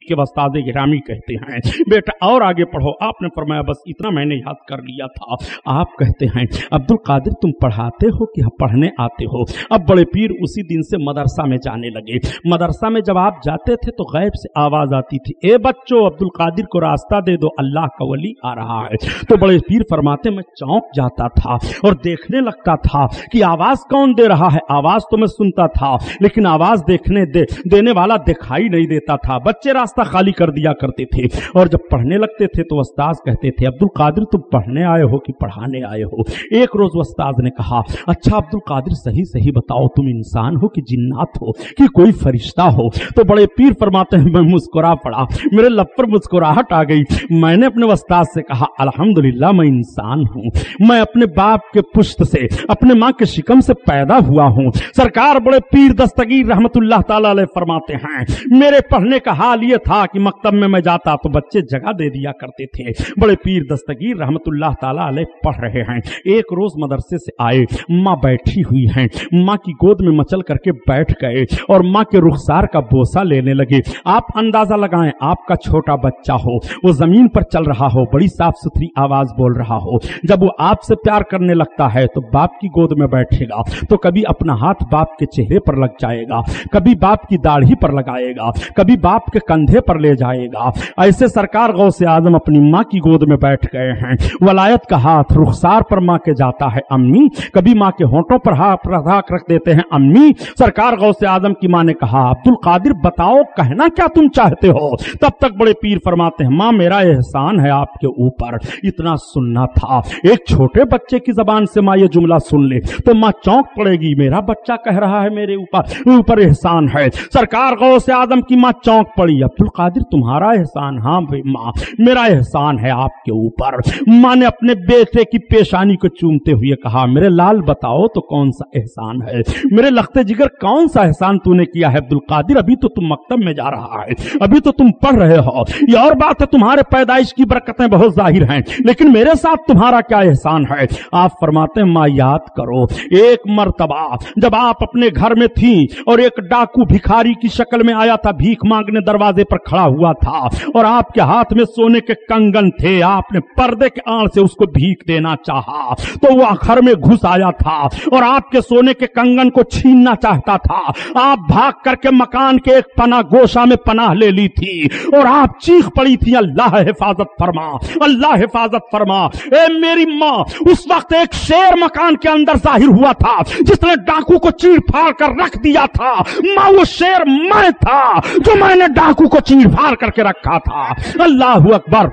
के उस्ताद गिरामी कहते हैं बेटा और आगे पढ़ो। आपने फरमाया बस इतना मैंने याद कर लिया था। आप कहते हैं अब्दुल कादिर तुम पढ़ाते हो कि पढ़ने आते हो? अब बड़े पीर उसी दिन से मदरसा में जाने लगे। मदरसा में जब आप जाते थे तो गैब से आवाज आती थी, ए बच्चों अब्दुल कादिर को रास्ता दे दो, अल्लाह का वली आ रहा है। तो बड़े पीर फरमाते मैं चौंक जाता था और देखने लगता था कि आवाज कौन दे रहा है। आवाज तो मैं सुनता था लेकिन आवाज देने वाला दिखाई नहीं देता था। बच्चे रास्ता खाली कर दिया करते थे और जब पढ़ने लगते थे तो उस्ताद कहते थे अब्दुल कादिर तुम पढ़ने आए हो कि पढ़ाने आए हो? एक रोज उस्ताद ने कहा अच्छा अब्दुल कादिर सही सही बताओ तुम इंसान हो कि जिन्नात हो कि कोई फरिश्ता हो? तो बड़े पीर फरमाते हैं मैं मुस्कुरा पड़ा, मेरे लब पर मुस्कुराहट आ गई। मैंने अपने उस्ताद से कहा अल्हम्दुलिल्लाह मैं इंसान हूं, मैं अपने बाप के पुश्त से अपने माँ के शिकम से पैदा हुआ हूं। सरकार बड़े पीर दस्तगीर रहमतुल्लाह ताला अलैह फरमाते हैं मेरे पढ़ने का हाल ये था कि मकतब में मैं जाता तो बच्चे जगह दे दिया करते थे। बड़े पीर दस्तगीर रहमतुल्लाह ताला अलैह पढ़ रहे हैं। एक रोज मदरसे से आए, माँ बैठी हुई हैं, माँ की गोद में मचल करके बैठ गए और माँ के रुखसार का बोसा लेने लगे। आप अंदाजा लगाएं आपका छोटा बच्चा हो, वो जमीन पर चल रहा हो, बड़ी साफ सुथरी आवाज बोल रहा हो। जब वो आपसे प्यार करने लगता है तो बाप की गोद में बैठेगा तो कभी अपना हाथ बाप के चेहरे पर लग जाएगा, कभी बाप की दाढ़ी पर लगाएगा, कभी बाप के कंधे पर ले जाएगा। ऐसे सरकार गौसे आजम अपनी माँ की गोद में बैठ गए हैं। वलायत का हाथ रुखसार पर माँ के जाता है अम्मी, कभी माँ के होंठों पर हाथ रख देते हैं अम्मी। सरकार गौसे आजम की माँ ने कहा अब्दुल कादिर बताओ कहना क्या तुम चाहते हो? तब तक बड़े पीर फरमाते हैं माँ मेरा एहसान है आपके ऊपर। इतना सुनना था। एक छोटे बच्चे की जबान से माँ ये जुमला सुन ले तो माँ चौंक पड़ेगी, मेरा बच्चा कह रहा है मेरे ऊपर एहसान है। सरकार गौसे आजम की माँ चौंक पड़ी, अब्दुल कादिर तुम्हारा एहसान? हाँ माँ मेरा एहसान है आपके ऊपर। माँ ने अपने बेटे की पेशानी को चूमते हुए कहा मेरे लाल बताओ तो कौन सा एहसान है, मेरे लख्ते जिगर कौन सा एहसान तूने किया है? अब्दुल कादिर अभी तो तुम मकतब में जा रहा है, अभी तो तुम पढ़ रहे हो, ये और बात है तुम्हारे पैदाइश की बरकतें बहुत जाहिर हैं, लेकिन मेरे साथ तुम्हारा क्या एहसान है? आप फरमाते हैं माँ याद करो एक मर्तबा जब आप अपने घर में थी और एक डाकू भिखारी की शक्ल में आया था, भीख मांगने दरवाजे पर खड़ा हुआ था और आपके हाथ में सोने के कंगन थे। आपने पर्दे के आड़ से उसको भीख देना चाहा तो वो घर में घुस आया था और आपके सोने के कंगन को छीनना चाहता था। आप भाग करके मकान के एक पनाह गोशा में पनाह ले ली थी और आप चीख पड़ी थी अल्लाह हिफाजत फरमा, अल्लाह हिफाजत फरमा। ए मेरी माँ, उस वक्त एक शेर मकान के अंदर जाहिर हुआ था जिसने डाकू को चीर फाड़ कर रख दिया था। माँ वो शेर मैं था जो मैंने डाकू को चीर फाड़ करके रखा था। अल्लाह अकबर।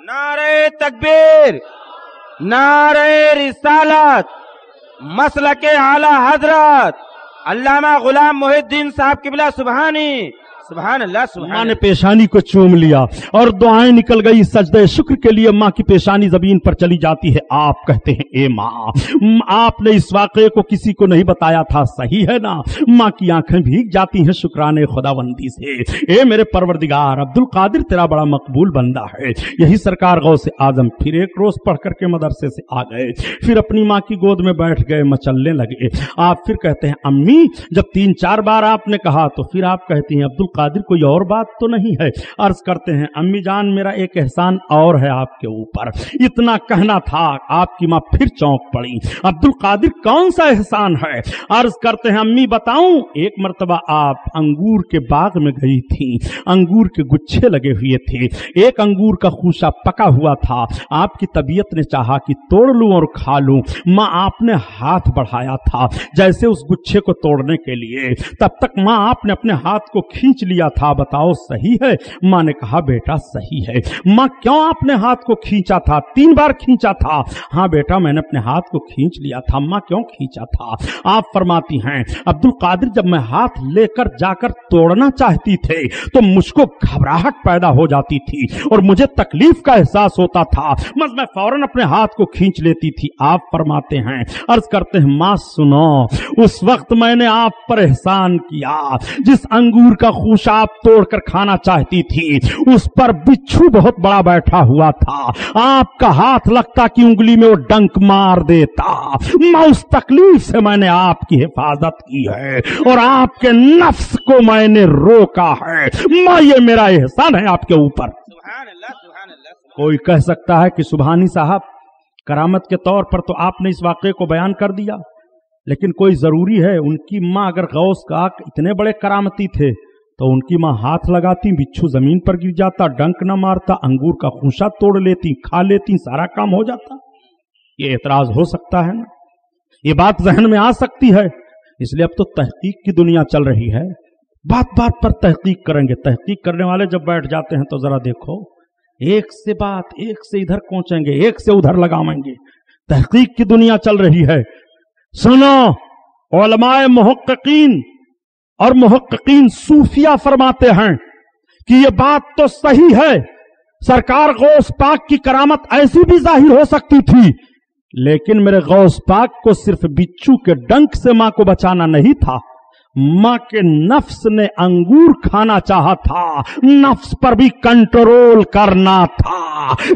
नारे तकबीर, नारे रिसालत, मसलके आला हजरत अल्लामा गुलाम मोहिद्दीन साहब किबला सुबहानी। सुभान अल्लाह। माँ ने पेशानी को चूम लिया और दुआएं निकल गई। सजदे शुक्र के लिए माँ की पेशानी जमीन पर चली जाती है। आप कहते हैं ए माँ, आपने इस वाक़े को किसी को नहीं बताया था, सही है ना? माँ की आंखें भीग जाती हैं शुक्राने खुदावंदी से। ए मेरे परवरदिगार, अब्दुल कादिर तेरा बड़ा मकबूल बंदा है। यही सरकार गौसे आजम फिर एक रोज पढ़ करके मदरसे से आ गए, फिर अपनी माँ की गोद में बैठ गए, मचलने लगे। आप फिर कहते हैं अम्मी, जब 3-4 बार आपने कहा तो फिर आप कहती हैं अब्दुल कादिर कोई और बात तो नहीं है? अर्ज करते हैं अम्मी जान मेरा एक एहसान और है आपके ऊपर। इतना कहना था आपकी माँ फिर चौंक पड़ी, अब्दुल कादिर कौन सा एहसान है? अर्ज करते हैं अम्मी बताऊं, एक मर्तबा आप अंगूर के बाग में गई थी, अंगूर के गुच्छे लगे हुए थे, एक अंगूर का खूसा पका हुआ था, आपकी तबीयत ने चाहा कि तोड़ लूं और खा लूं। माँ आपने हाथ बढ़ाया था जैसे उस गुच्छे को तोड़ने के लिए, तब तक माँ आपने अपने हाथ को खींच लिया था, बताओ सही है? माँ ने कहा बेटा सही है। माँ क्यों आपने हाथ को खींचा था? 3 बार खींचा था। हाँ बेटा मैंने अपने हाथ को खींच लिया था। माँ क्यों खींचा था? आप फरमाती हैं अब्दुल कादिर जब मैं हाथ लेकर जाकर तोड़ना चाहती थे तो मुझको घबराहट पैदा हो जाती थी और मुझे तकलीफ का एहसास होता था, बस मैं फौरन अपने हाथ को खींच लेती थी। आप फरमाते हैं, अर्ज करते हैं माँ सुनो, उस वक्त मैंने आप पर एहसान किया जिस अंगूर का खुशाब तोड़कर खाना चाहती थी, उस पर बिच्छू बहुत बड़ा बैठा हुआ था, आपका हाथ लगता कि उंगली में वो डंक मार देता। मैं उस तकलीफ से मैंने आपकी हिफाजत की है और आपके नफ्स को मैंने रोका है। मैं, ये मेरा एहसान है आपके ऊपर। सुभान अल्लाह, सुभान अल्लाह। कोई कह सकता है कि सुबहानी साहब, करामत के तौर पर तो आपने इस वाक़े को बयान कर दिया, लेकिन कोई जरूरी है? उनकी माँ अगर गौस काक इतने बड़े करामती थे तो उनकी माँ हाथ लगाती, बिच्छू जमीन पर गिर जाता, डंक न मारता, अंगूर का खूंचा तोड़ लेती, खा लेती, सारा काम हो जाता। ये एतराज हो सकता है ना, ये बात जहन में आ सकती है। इसलिए अब तो तहकीक की दुनिया चल रही है, बात बात पर तहकीक करेंगे। तहकीक करने वाले जब बैठ जाते हैं तो जरा देखो, एक से बात, एक से इधर पहुंचेंगे, एक से उधर लगावेंगे। तहकीक की दुनिया चल रही है। सुनो, उलमाए मुहक्किकीन और मुहक्किकीन सूफिया फरमाते हैं कि ये बात तो सही है, सरकार गौस पाक की करामत ऐसी भी जाहिर हो सकती थी, लेकिन मेरे गौस पाक को सिर्फ बिच्छू के डंक से मां को बचाना नहीं था, मां के नफ्स ने अंगूर खाना चाहा था, नफ्स पर भी कंट्रोल करना था।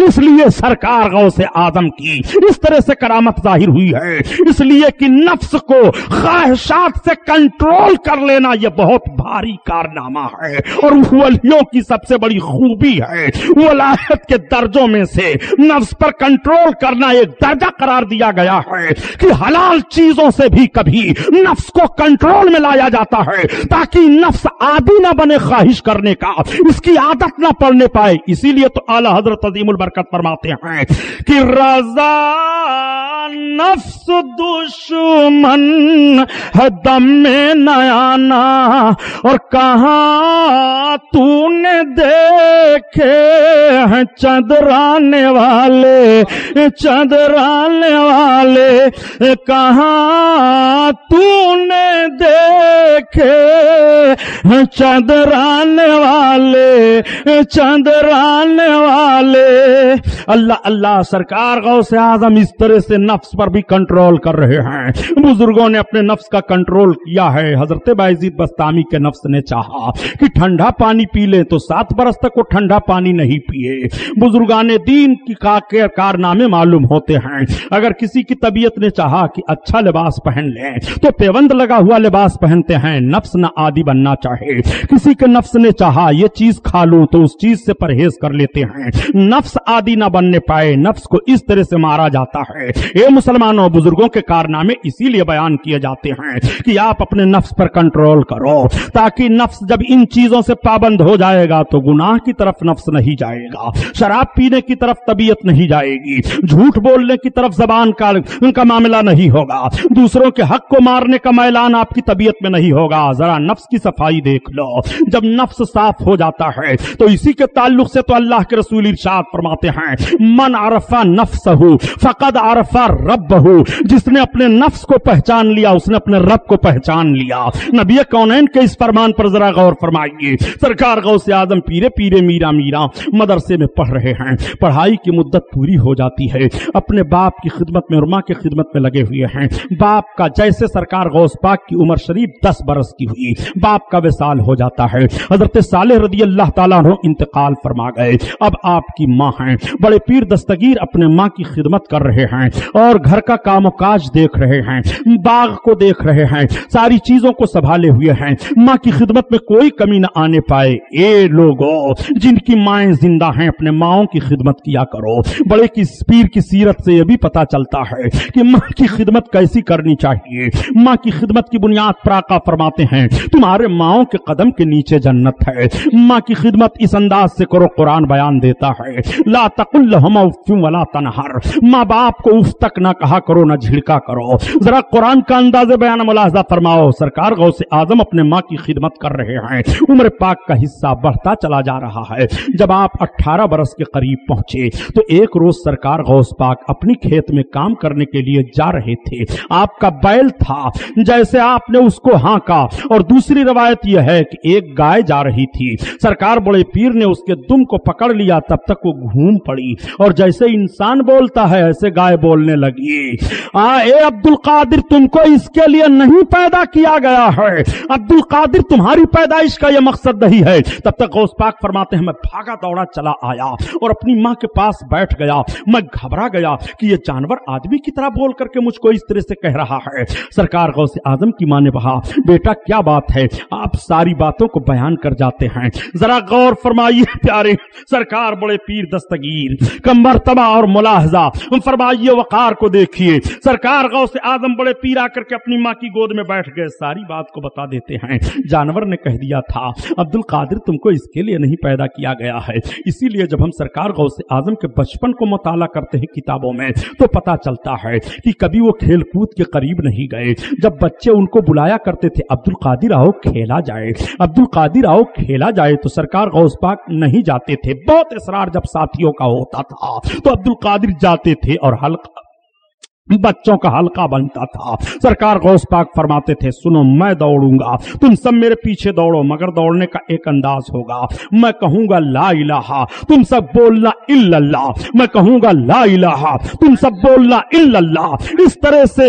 इसलिए सरकार गौसे आजम की इस तरह से करामत जाहिर हुई है, इसलिए कि नफ्स को ख्वाहिशात से कंट्रोल कर लेना यह बहुत भारी कारनामा है और वलियों की सबसे बड़ी खूबी है। वलायत के दर्जों में से नफ्स पर कंट्रोल करना एक दर्जा करार दिया गया है कि हलाल चीजों से भी कभी नफ्स को कंट्रोल में लाया जाता है ताकि नफ्स आदी ना बने ख्वाहिश करने का, इसकी आदत ना पड़ने पाए। इसीलिए तो आला हजरत अजीमुल बरकत फरमाते हैं कि रज़ा नफ्स दुश्मन है दम में नयाना, और कहां तूने देखे हैं चंदराने वाले, चंदराने वाले, कहां तूने देखे हैं चंदराने वाले, चंदराने वाले। अल्लाह अल्लाह, सरकार गौसे आजम इस तरह से नफ्स पर भी कंट्रोल कर रहे हैं। बुजुर्गों ने अपने नफ्स का कंट्रोल किया है। हजरत बायजीद बस्तामी के नफ्स ने चाहा कि ठंडा पानी पी ले तो 7 बरस तक वो ठंडा पानी नहीं पिए। बुजुर्गान दीन की कारनामे मालूम होते हैं। अगर किसी की तबीयत ने चाहा कि अच्छा लिबास पहन ले तो पेवंद लगा हुआ लिबास पहनते हैं, नफ्स न आदि बनना चाहे। किसी के नफ्स ने चाहा ये चीज खा लूं तो उस चीज से परहेज कर लेते हैं, नफ्स आदि ना बनने पाए, नफ्स को इस तरह से मारा जाता है। ये मुसलमानों, बुजुर्गों के कारनामे इसीलिए बयान किए जाते हैं कि आप अपने नफ्स पर कंट्रोल करो, ताकि नफ्स जब इन चीजों से पाबंद हो जाएगा तो गुनाह की तरफ नफ्स नहीं जाएगा, शराब पीने की तरफ तबीयत नहीं जाएगी, झूठ बोलने की तरफ जबान का मामला नहीं होगा, दूसरों के हक को मारने का मैलान आपकी तबीयत में नहीं होगा। जरा नफ्स की सफाई देख लो। जब नफ्स साफ हो जाता है तो इसी के ताल्लुक से तो अल्लाह के रसूल इरशाद फरमाते हैं, मन अरफा नफ्सहु फकद अरफा रब्बहु, जिसने अपने नफ्स को पहचान लिया उसने अपने रब को पहचान लिया। नबी कौनैन के इस फरमान पर जरा गौर फरमाइए। सरकार गौसे आजम पीरे पीरे मीरा मीरा मदरसे में पढ़ रहे हैं, पढ़ाई की मुद्दत पूरी हो जाती है, अपने बाप की खिदमत में और मां की खिदमत में लगे हुए हैं। बाप का जैसे सरकार गौस पाक की उम्र शरीफ 10 बरस की हुई, बाप का विसाल हो जाता है। हजरत सालेह रदी अल्लाह ताला अन्हु इंतकाल फरमा गए। अब आपकी मां हैं, बड़े पीर दस्तगीर अपने मां की खिदमत कर रहे हैं और घर का कामकाज देख रहे हैं, बाग को देख रहे हैं, सारी चीजों को संभाले हुए हैं, मां की खिदमत में कोई कमी न आने पाए। ए लोगों जिनकी माएं जिंदा हैं, अपने माओं की खिदमत किया करो। बड़े की पीर की सीरत से यह भी पता चलता है कि मां की खिदमत कैसी करनी चाहिए। मां की खिदमत की बुनियाद पर आका फरमाते हैं, तुम्हारे माओं के कदम के नीचे जन्नत है। मां की खिदमत इस अंदाज से करो, कुरान बयान देता है, ला तकुल लहुमा उफ़्फ़िन वला तनहर, मां बाप को उफ तक ना कहा करो, ना झिड़का करो। जरा कुरान का अंदाज़े बयान मुलाहजा फरमाओ। सरकार गौसे आजम अपने मां की खिदमत कर रहे हैं, उम्र पाक का हिस्सा बढ़ता चला जा रहा है। जब आप 18 बरस के करीब पहुंचे तो एक रोज सरकार गौस पाक अपनी खेत में काम करने के लिए जा रहे थे। आपका बैल था, जैसे आपने उसको हाँका, और दूसरी रवायत यह है कि एक गाय जा रही थी। सरकार बड़े पीर ने उसके दुम को पकड़ लिया, तब तक वो घूम पड़ी और जैसे इंसान बोलता है ऐसे गाय बोलने लगी। ए अब्दुल कादिर, तुमको इसके लिए नहीं पैदा किया गया है। अब्दुल कादिर, तुम्हारी पैदाइश का यह मकसद नहीं है। तब तक गौस पाक फरमाते हैं मैं भागा दौड़ा चला आया और अपनी मां के पास बैठ गया। मैं घबरा गया कि यह जानवर आदमी की तरह बोल करके मुझको इस तरह से कह रहा है। सरकार गौस आजम की मां ने कहा, बेटा क्या बात है, आप सारी बातों को बयान कर जाते हैं, जरा गौर फरमाइए प्यारे। सरकार बड़े पीर दस्तगीर का मर्तबा और मुलाहजा फरमाइए, वकार को देखिए। सरकार गौस आजम बड़े पीर आकर के अपनी मां की गोद में बैठ गए, सारी बात को बता देते हैं। जानवर ने कह दिया था, अब्दुल कादिर तुमको इसके लिए नहीं पैदा किया गया है। इसीलिए जब हम सरकार गौस आजम के बचपन को मुताला करते हैं किताबों में तो पता चलता है कि कभी वो खेल कूद के करीब नहीं गए। जब बच्चे उनको बुलाया करते थे, अब्दुल कादिर आओ खेला जाए, अब्दुल कादिर आओ खेला जाए, तो सरकार गौस पाक नहीं जाते थे। बहुत इसरार जब साथियों का होता था तो अब्दुल कादिर जाते थे और हल्का बच्चों का हल्का बनता था। सरकार गौस पाक फरमाते थे, सुनो मैं दौड़ूंगा, तुम सब मेरे पीछे दौड़ो, मगर दौड़ने का एक अंदाज होगा। मैं कहूंगा ला इलाहा, तुम सब बोलना इल्लल्लाह, मैं कहूंगा ला इलाहा, तुम सब बोलना इल्लल्लाह। इस तरह से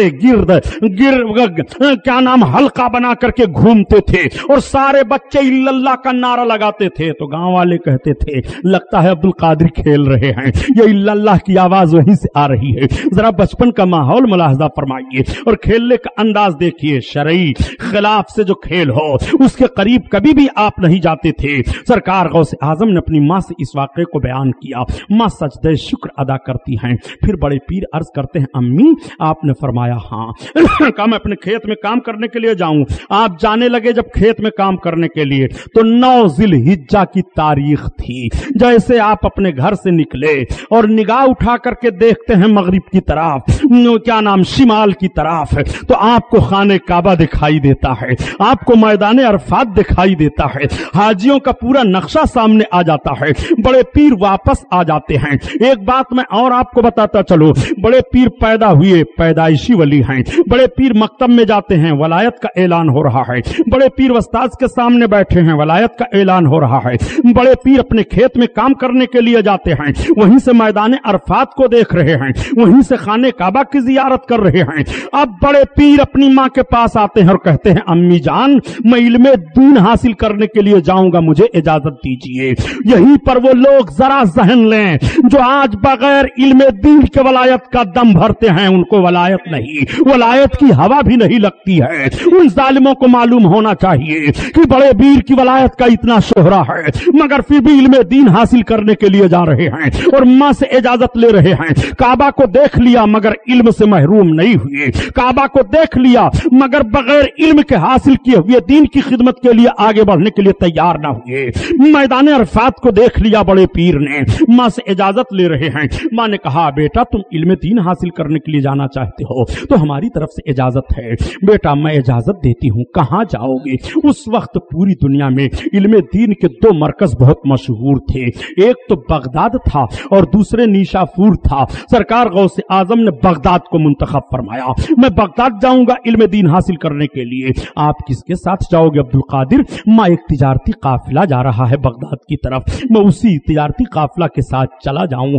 क्या नाम हल्का बना करके घूमते थे और सारे बच्चे इल्लल्लाह का नारा लगाते थे। तो गांव वाले कहते थे, लगता है अब्दुल कादिर खेल रहे हैं, ये इल्लल्लाह की आवाज वहीं से आ रही है। जरा बचपन का माहौल मुलाहजा फरमाइए और खेलने का अंदाज देखिए। शरई खिलाफ से जो खेल हो उसके करीब कभी भी आप नहीं जाते थे। सरकार गौस आजम ने अपनी मां से इस वाक़े को बयान किया। मां सजदे शुक्र अदा करती हैं। फिर बड़े पीर अर्ज करते हैं, अम्मी आपने फरमाया हाँ। कहा मैं अपने खेत में काम करने के लिए जाऊं। आप जाने लगे जब खेत में काम करने के लिए तो 9 ज़िलहिज्जा की तारीख थी। जैसे आप अपने घर से निकले और निगाह उठा करके देखते हैं मगरिब की तरफ, क्या नाम शिमाल की तरफ, तो आपको खाने काबा दिखाई देता है, आपको मैदान अरफात दिखाई देता है, हाजियों का पूरा नक्शा सामने आ जाता है। बड़े पीर वापस आ जाते हैं। एक बात मैं और आपको बताता चलो, बड़े पीर पैदा हुए पैदाइशी वली हैं। बड़े पीर मकतब में जाते हैं, वलायत का ऐलान हो रहा है। बड़े पीर वस्ताद के सामने बैठे हैं, वलायत का ऐलान हो रहा है। बड़े पीर अपने खेत में काम करने के लिए जाते हैं, वहीं से मैदान अरफात को देख रहे हैं, वहीं से खाने काबा की जियारत कर रहे हैं। अब बड़े पीर अपनी मां के पास आते हैं और कहते हैं, अम्मी जान मैं इल्मे दीन हासिल करने के लिए जाऊंगा, मुझे इजाजत दीजिए। यहीं पर वो लोग जरा जहन लें जो आज बगैर इल्मे दीन के वलायत का दम भरते हैं, उनको वलायत नहीं, वलायत की हवा भी नहीं लगती है। उन जालिमों को मालूम होना चाहिए कि बड़े पीर की वलायत का इतना शोहरा है, मगर फिर भी इल्मे दीन हासिल करने के लिए जा रहे हैं और मां से इजाजत ले रहे हैं। काबा को देख लिया मगर इल्म से महरूम नहीं हुए, काबा को देख लिया मगर बगैर इल्म के हासिल किए हुए दीन की खिदमत के लिए आगे बढ़ने के लिए तैयार ना हुए। मैदान अरफात को देख लिया बड़े पीर ने, मां से इजाजत ले रहे हैं। मां ने कहा, बेटा तुम इल्म दीन हासिल करने के लिए जाना चाहते हो तो हमारी तरफ से इजाजत है। बेटा मैं इजाजत देती हूं, कहां जाओगे? उस वक्त पूरी दुनिया में इल्म दीन के 2 मरकज बहुत मशहूर थे, एक तो बगदाद था और दूसरे नीशापुर था। सरकार गौसे आजम ने बगदाद को मुंतखब फरमाया, मैं बगदाद जाऊंगा इल्म दीन हासिल करने के लिए। आप किसके साथ जाओगे अब्दुल कादिर? मां एक तिजारती काफिला जा रहा है बगदाद की तरफ, मैं उसी तिजारती काफिला के साथ चला जाऊं।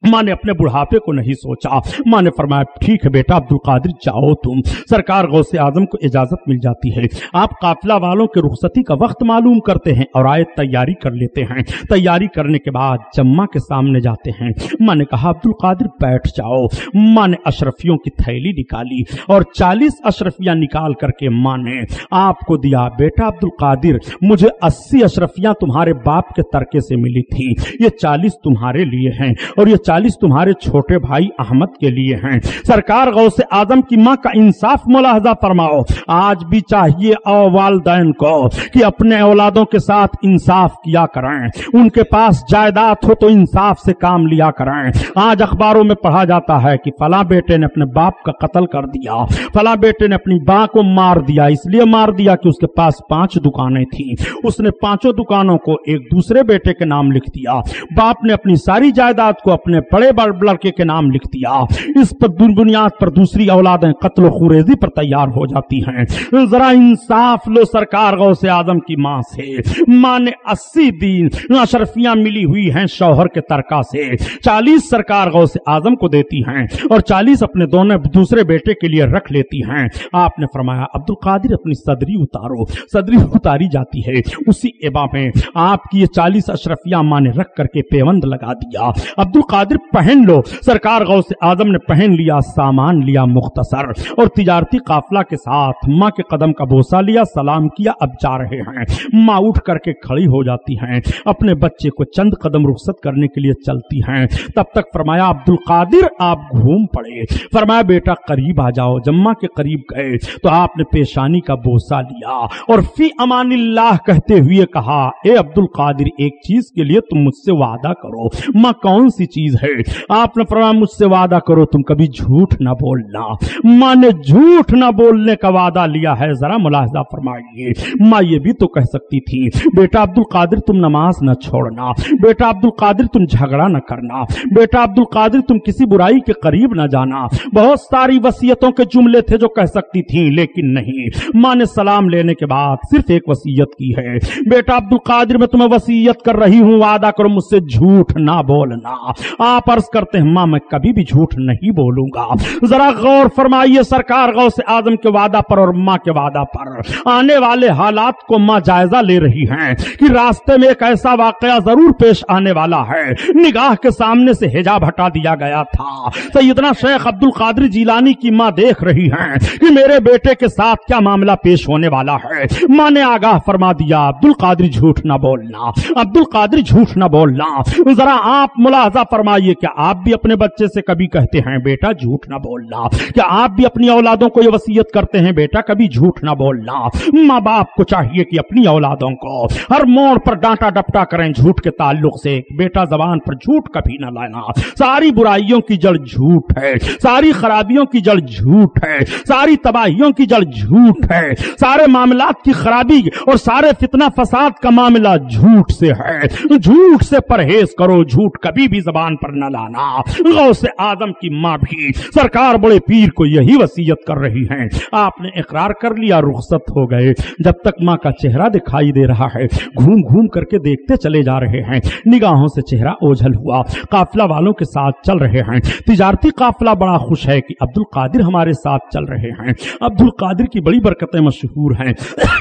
मां ने अपने बुढ़ापे को नहीं सोचा। मां ने फरमाया, ठीक है बेटा अब्दुल कादिर जाओ तुम। सरकार गौसे आजम को इजाजत मिल जाती है। आप काफिला वालों के रुखसती का वक्त मालूम करते हैं और आए तैयारी कर लेते हैं। तैयारी करने के बाद जम्मा के सामने जाते हैं। मां ने कहा, अब्दुल कादिर बैठ जाओ। मां ने अशरफियों की थैली निकाली और 40 अशरफियां निकाल करके मां ने आपको दिया। बेटा अब्दुल कादिर, मुझे 80 अशरफियां तुम्हारे बाप के तरके से मिली थी, ये 40 तुम्हारे लिए हैं और ये 40 40 तुम्हारे छोटे भाई अहमद के लिए हैं। सरकार गौसे आजम की माँ का इंसाफ मुलाहजा फरमाओ। आज भी चाहिए वालिदैन को कि अपने औलादों के साथ इंसाफ किया करें। उनके पास जायदाद हो तो इंसाफ से काम लिया करें। आज अखबारों में पढ़ा जाता है कि फला बेटे ने अपने बाप का कत्ल कर दिया, फला बेटे ने अपनी मां को मार दिया। इसलिए मार दिया कि उसके पास 5 दुकानें थी, उसने 5 दुकानों को एक दूसरे बेटे के नाम लिख दिया। बाप ने अपनी सारी जायदाद को अपने बड़े लड़के के नाम लिख दिया। इस पर बुनियाद पर दूसरी औलादें कत्ल खुरेजी पर तैयार हो जाती हैं। जरा इंसाफ लो सरकार गौसे आजम की मां से। मां ने 80 दिन अशरफियां मिली हुई हैं शौहर के तरका से। 40 सरकार गौसे आजम को देती हैं और 40 अपने दोनों दूसरे बेटे के लिए रख लेती हैं। आपने फरमाया अब्दुल कादिर अपनी सदरी उतारो। सदरी उतारी जाती है। उसी एबा में आपकी ये 40 अशरफियां मां ने रख करके पेवंद लगा दिया। अब्दुल कादिर पहन लो। सरकार गौसे आजम ने पहन लिया, सामान लिया मुख्तसर और तिजारती काफला के साथ मां के कदम का बोसा लिया, सलाम किया। अब जा रहे हैं। मां उठ करके खड़ी हो जाती हैं, अपने बच्चे को चंद कदम रुखसत करने के लिए चलती हैं। तब तक फरमाया अब्दुल कादिर आप घूम पड़े। फरमाया बेटा करीब आ जाओ। जब मां के करीब गए तो आपने पेशानी का बोसा लिया और फी अमानिल्लाह कहते हुए कहा, ए अब्दुल कादिर एक चीज के लिए तुम मुझसे वादा करो। मां कौन सी चीज है? आपने फरमाया मुझसे वादा करो तुम कभी झूठ ना बोलना। मां ने झूठ ना बोलने का वादा लिया है। जरा मुलाहिजा फरमाइए। मां ये भी तो कह सकती थी बेटा अब्दुल कादिर तुम नमाज न छोड़ना, बेटा अब्दुल कादिर तुम झगड़ा न करना, बेटा अब्दुल कादिर तुम किसी बुराई के करीब न जाना। बहुत सारी वसीयतों के जुमले थे जो कह सकती थी, लेकिन नहीं। मां ने सलाम लेने के बाद सिर्फ एक वसीयत की है, बेटा अब्दुल कादिर मैं तुम्हें वसीयत कर रही हूं, वादा करो मुझसे झूठ ना बोलना। आप अर्ज करते हैं मां मैं कभी भी झूठ नहीं बोलूंगा। जरा गौर फरमाइए सरकार गौसे आजम के वादा पर और मां के वादा पर। आने वाले हालात को मां जायजा ले रही हैं कि रास्ते में एक ऐसा वाकया जरूर पेश आने वाला है। निगाह के सामने से हिजाब हटा दिया गया था। सैयदना शेख अब्दुल कादिर जिलानी की मां देख रही हैं कि मेरे बेटे के साथ क्या मामला पेश होने वाला है। मां ने आगाह फरमा दिया अब्दुल कादिर झूठ ना बोलना, अब्दुल कादिर झूठ ना बोलना। जरा आप मुलाहजा फरमाइए, क्या आप भी अपने बच्चे से कभी कहते हैं बेटा झूठ ना बोलना? क्या आप भी अपनी औलादों को यह वसीयत करते हैं बेटा कभी झूठ ना बोलना? माँ बाप को चाहिए कि अपनी औलादों को हर मोड़ पर डांटा डपटा करें झूठ के ताल्लुक से। बेटा जबान पर झूठ कभी ना लाना। सारी बुराइयों की जड़ झूठ है, सारी खराबियों की जड़ झूठ है, सारी तबाहियों की जड़ झूठ है, सारे मामलात की खराबी और सारे फितना फसाद का मामला झूठ से है। झूठ से परहेज करो, झूठ कभी भी जबान पर न लाना। गौसे आजम की मां भी सरकार बड़े पीर को यही वसीयत कर रही हैं। आपने इकरार कर लिया, रुखसत हो गए। जब तक मां का चेहरा दिखाई दे रहा है घूम घूम करके देखते चले जा रहे हैं। निगाहों से चेहरा ओझल हुआ। काफिला वालों के साथ चल रहे हैं। तिजारती काफिला बड़ा खुश है कि अब्दुल कादिर हमारे साथ चल रहे हैं। अब्दुल कादिर की बड़ी बरकतें मशहूर हैं।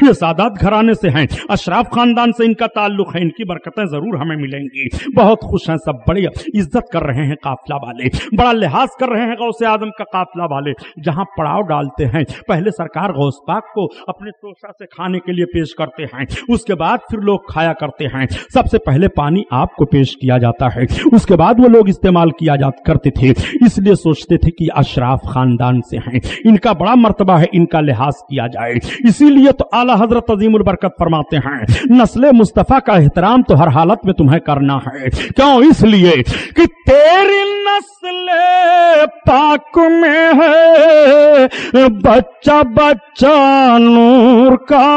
ये सादात घराने से हैं, अशराफ खानदान से इनका ताल्लुक है, इनकी बरकतें जरूर हमें मिलेंगी। बहुत खुश हैं सब, बड़ी इज्जत कर रहे हैं काफिला वाले, बड़ा लिहाज कर रहे हैं गौसे आजम का काफिला वाले। जहां पड़ाव डालते हैं पहले सरकार गौस पाक को अपने तोशा से खाने के लिए पेश करते हैं, उसके बाद फिर लोग खाया करते हैं। सबसे पहले पानी आपको पेश किया जाता है, उसके बाद वो लोग इस्तेमाल किया करते थे। इसलिए सोचते थे कि अशराफ खानदान से हैं, इनका बड़ा मर्तबा है, इनका लिहाज किया जाए। इसीलिए तो आला हजरत अजीमुल बरकत फरमाते हैं नस्ले मुस्तफा का एहतराम तो हर हालत में तुम्हें करना है। क्यों? इसलिए कि तेरी नस्ल पाक में है बच्चा बच्चा नूर का,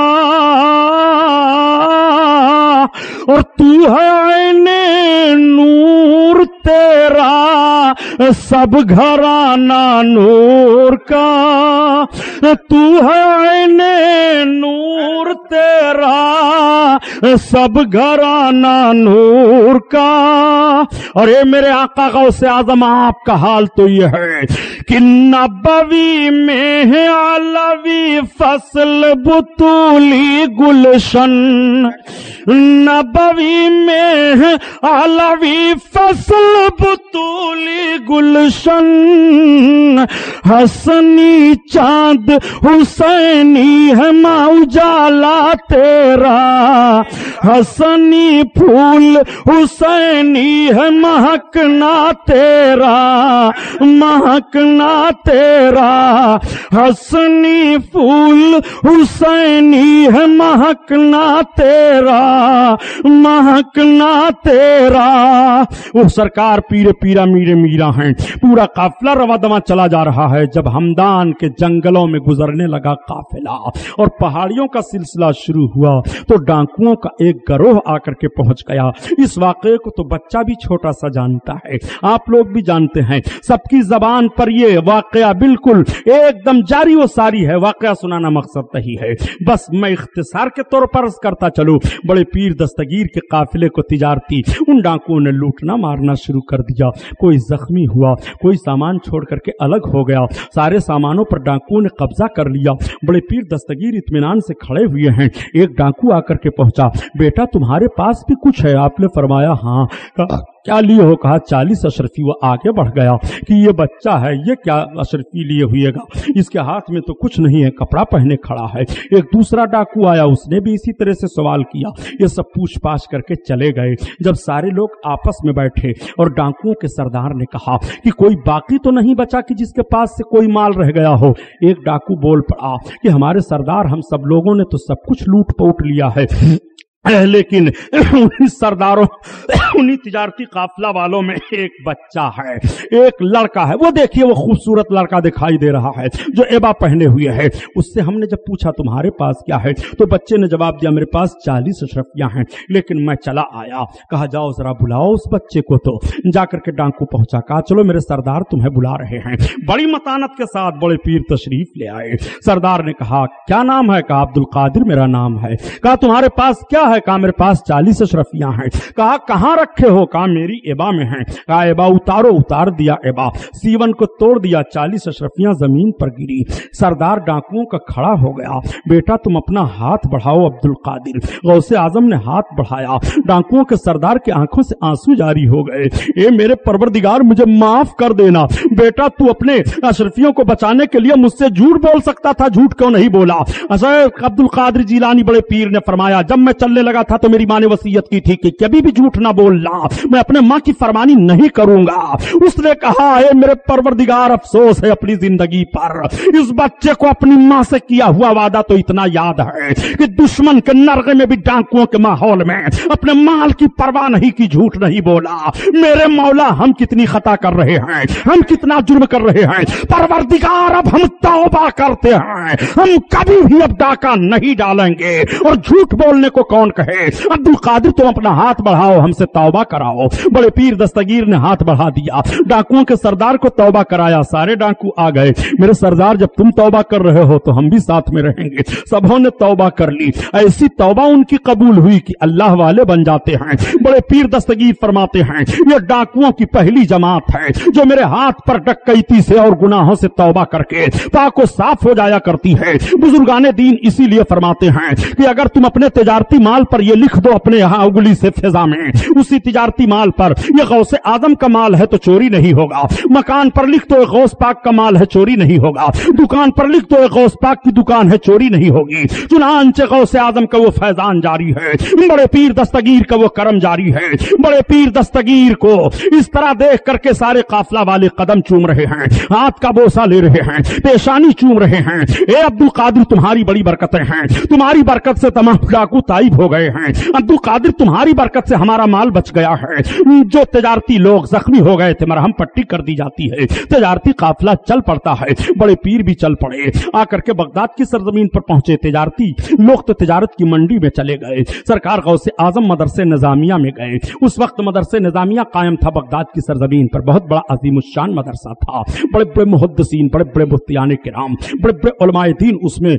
और तू है ऐने नूर तेरा सब घराना नूर का, तू है ऐने नूर तेरा सब घराना नूर का। और ये मेरे आका गौसे आजम आपका हाल तो ये है कि नबवी में है अलवी फसल बुतूली गुलशन, नबवी में है अलवी फसल बुतूली गुलशन, हसनी चांद हुसैनी है मौजाला तेरा, हसनी फूल हुसैनी है महक महकना तेरा, महकना तेरा, हसनी फूल हुसैनी है महकना तेरा, महकना तेरा। वो सरकार पीरे पीरा मीरे मीरा हैं, पूरा काफिला रवा दवा चला जा रहा है। जब हमदान के जंगलों में गुजरने लगा काफिला और पहाड़ियों का सिलसिला शुरू हुआ तो डाकुओं का एक गिरोह आकर के पहुंच गया। इस वाकये को तो बच्चा भी छोटा सा जानता है, आप लोग भी जानते हैं, सबकी जबान पर यह वाकया बिल्कुल एकदम जारी व सारी है। वाकया सुनाना मकसद नहीं है, बस मैं इख्तिसार के तौर पर करता चलूं। बड़े पीर दस्तगीर के काफिले को तिजारती उन डाकुओं ने लूटना मारना शुरू कर दिया। कोई जख्मी हुआ, कोई सामान छोड़ करके अलग हो गया, सारे सामानों पर डाकुओं ने कब्जा कर लिया। बड़े पीर दस्तगीर इत्मीनान से खड़े हुए हैं। एक डाकू आकर के पहुंचा, बेटा तुम्हारे पास भी कुछ है? आपने फरमाया हाँ। क्या लिए हो? कहा 40 अशरफी। वो आगे बढ़ गया कि ये बच्चा है, ये क्या अशरफी लिए हुएगा, इसके हाथ में तो कुछ नहीं है, कपड़ा पहने खड़ा है। एक दूसरा डाकू आया, उसने भी इसी तरह से सवाल किया। ये सब पूछ पाछ करके चले गए। जब सारे लोग आपस में बैठे और डाकुओं के सरदार ने कहा कि कोई बाकी तो नहीं बचा कि जिसके पास से कोई माल रह गया हो। एक डाकू बोल पड़ा कि हमारे सरदार, हम सब लोगों ने तो सब कुछ लूट पोट लिया है, लेकिन उन्हीं सरदारों, उन्हीं तिजारती काफिला वालों में एक बच्चा है, एक लड़का है। वो देखिए, वो खूबसूरत लड़का दिखाई दे रहा है जो एबा पहने हुए है। उससे हमने जब पूछा तुम्हारे पास क्या है तो बच्चे ने जवाब दिया मेरे पास 40 अशरफियां हैं, लेकिन मैं चला आया। कहा जाओ जरा बुलाओ उस बच्चे को। तो जाकर के डाकू पहुंचा, कहा चलो मेरे सरदार तुम्हें बुला रहे हैं। बड़ी मतानत के साथ बड़े पीर तशरीफ ले आए। सरदार ने कहा क्या नाम है? कहा अब्दुल कादिर मेरा नाम है। कहा तुम्हारे पास क्या है? कहा मेरे पास 40 अशरफियां हैं। कहा कहां रखे हो? कहा मेरी एबा में हैं। कहा एबा उतारो। उतार दिया एबा, सीवन को तोड़ दिया, 40 अशरफियां जमीन पर गिरी। सरदार डाकुओं का खड़ा हो गया, बेटा तुम अपना हाथ बढ़ाओ अब्दुल कादिर। गौसे आजम ने हाथ बढ़ाया, डाकुओं के सरदार की आंखों से आंसू जारी हो गए। ए मेरे परवरदिगार मुझे माफ कर देना, बेटा तू अपने अशरफियों को बचाने के लिए मुझसे झूठ बोल सकता था, झूठ क्यों नहीं बोला? अब्दुल कादिर जिलानी बड़े पीर ने फरमाया जब मैं चलने लगा था तो मेरी माँ ने वसीयत की थी कि कभी भी झूठ ना बोलना, मैं अपने माँ की फरमानी नहीं करूंगा। उसने कहा है मेरे परवरदिगार अफसोस है अपनी जिंदगी पर, इस बच्चे को अपनी माँ से किया हुआ वादा तो इतना याद है कि दुश्मन के नरगे में भी डाकुओं के माहौल में अपने माल की परवाह नहीं की, झूठ नहीं बोला। मेरे मौला हम कितनी खता कर रहे हैं, हम कितना जुर्म कर रहे हैं। परवरदिगार अब हम तौबा करते हैं, हम कभी भी अब डाका नहीं डालेंगे और झूठ बोलने को कौन कहे। अब्दुल कादिर तुम अपना हाथ बढ़ाओ, हमसे तौबा कराओ। बड़े पीर दस्तगीर ने हाथ बढ़ा दिया, डाकुओं के सरदार को तौबा कराया। सारे डाकू आ गए, मेरे सरदार जब तुम तौबा कर रहे हो तो हम भी साथ में रहेंगे। सबों ने तौबा कर ली। ऐसी तौबा उनकी कबूल हुई कि अल्लाह वाले बन जाते हैं। बड़े पीर दस्तगीर फरमाते हैं ये डाकुओं की पहली जमात है जो मेरे हाथ पर डकैती से और गुनाहों से तौबा करके पाको साफ हो जाया करती है। बुजुर्गाने दीन इसीलिए फरमाते हैं कि अगर तुम अपने तिजारती माल पर ये लिख दो अपने यहां उंगली से फिजा में, उसी तिजारती माल पर ये गौसे आजम का माल है तो चोरी नहीं होगा। मकान पर लिख दो गौस पाक का माल है, चोरी नहीं होगा। दुकान पर लिख दो गौस पाक की दुकान है, चोरी नहीं होगी। चुनांचे गौसे आजम का वो फैजान जारी है, बड़े पीर दस्तगीर का वो करम जारी है। बड़े पीर दस्तगीर को इस तरह देख करके सारे काफिला वाले कदम चूम रहे हैं, हाथ का बोसा ले रहे हैं, पेशानी चूम रहे हैं। ए अब्दुल कादिर तुम्हारी बड़ी बरकतें हैं, तुम्हारी बरकत से तमाम डाकू ताइब हो गए हैं। अब्दुल कादिर तुम्हारी बरकत से हमारा माल बच गया है। जो तिजारती लोग जख्मी हो गए थे मरहम पट्टी कर दी जाती है, तिजारती काफिला चल पड़ता है। बड़े पीर भी चल पड़े, आकर के बगदाद की सरजमीन पर पहुंचे। तिजारती लोग तो तिजारत की मंडी में चले गए। सरकार गौसे आजम मदरसे निजामिया में गए। उस वक्त मदरसे निजामिया कायम था बगदाद की सरजमीन पर, बहुत बड़ा अजीमुशान मदरसा था। बड़े बड़े मुहद्दिसीन, बड़े बड़े मुफ्तियाने किराम, बड़े बड़े उलमाए दीन उसमें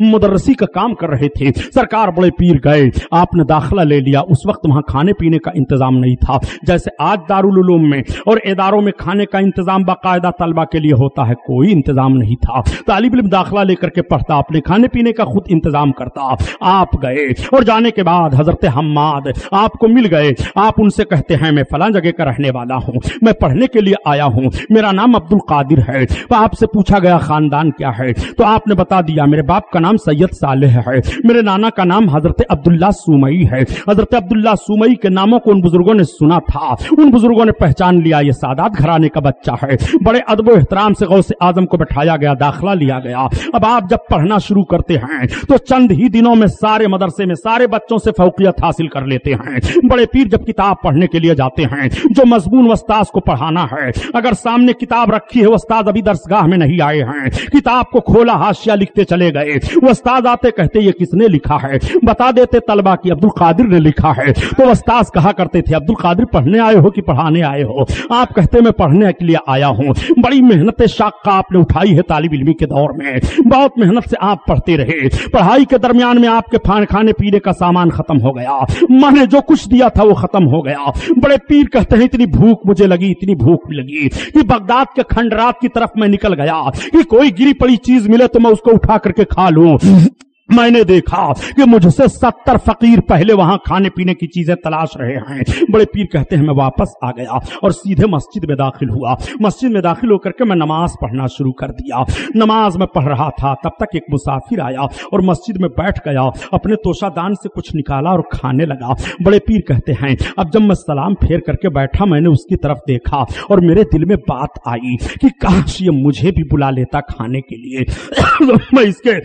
मुदर्रसी का काम कर रहे थे। सरकार बड़े पीर गए, आपने दाखिला ले लिया। उस वक्त वहां खाने पीने का इंतजाम नहीं था जैसे आज दारुल उलूम में और इदारों में खाने का इंतजाम बाकायदा तलबा के लिए होता है, कोई इंतजाम नहीं था। तालिब इल्म दाखिला लेकर के पढ़ता, अपने खाने पीने का खुद इंतजाम करता। आप गए और जाने के बाद हजरत हम्माद आपको मिल गए। आप उनसे कहते हैं मैं फलां जगह का रहने वाला हूं, मैं पढ़ने के लिए आया हूं, मेरा नाम अब्दुल कादिर है। तो आपसे पूछा गया खानदान क्या है, तो आपने बता दिया मेरे बाप का नाम सैयद सालेह है, मेरे नाना का नाम हजरत अब्दुल्ला सुमई है। हजरत अब्दुल्ला सुमई के नामों को उन बुजुर्गों ने सुना था, उन बुजुर्गों ने पहचान लिया ये सादात घराने का बच्चा है। बड़े अदब व एहतराम से गौसे आजम को बैठाया गया, दाखिला लिया गया। अब आप जब पढ़ना शुरू करते हैं तो चंद ही दिनों में सारे मदरसे में सारे बच्चों से फौकियत हासिल कर लेते हैं। बड़े पीर जब किताब पढ़ने के लिए जाते हैं, जो मजमून उस्ताद को पढ़ाना है, अगर सामने किताब रखी है, उस्ताद अभी दरसगाह में नहीं आए हैं, किताब को खोला, हाशिया लिखते चले गए, उस्ताद आते कहते ये किसने लिखा है, बता देते तलबा की अब्दुल कादिर ने लिखा है। तो उस्ताद कहा करते थे अब्दुल कादिर पढ़ने आए हो कि पढ़ाने आए हो? आप कहते मैं पढ़ने के लिए आया हूं। बड़ी मेहनत शाक़ा आपने उठाई है तालिब इल्मी के दौर में, बहुत मेहनत से आप पढ़ते रहे। पढ़ाई के दरमियान में आपके खाने पीने का सामान खत्म हो गया, मैंने जो कुछ दिया था वो खत्म हो गया। बड़े पीर कहते हैं इतनी भूख मुझे लगी, इतनी भूख लगी कि बगदाद के खंडरात की तरफ मैं निकल गया कि कोई गिरी पड़ी चीज मिले तो मैं उसको उठा करके खा लूं। मैंने देखा कि मुझसे 70 फकीर पहले वहां खाने पीने की चीजें तलाश रहे हैं। बड़े पीर कहते हैं मैं वापस आ गया और सीधे मस्जिद में दाखिल हुआ। मस्जिद में दाखिल होकर के मैं नमाज पढ़ना शुरू कर दिया। नमाज में पढ़ रहा था, तब तक एक मुसाफिर आया और मस्जिद में बैठ गया, अपने तोशादान से कुछ निकाला और खाने लगा। बड़े पीर कहते हैं अब जब मैं सलाम फेर करके बैठा, मैंने उसकी तरफ देखा और मेरे दिल में बात आई कि काश ये मुझे भी बुला लेता खाने के लिए, मैं इसके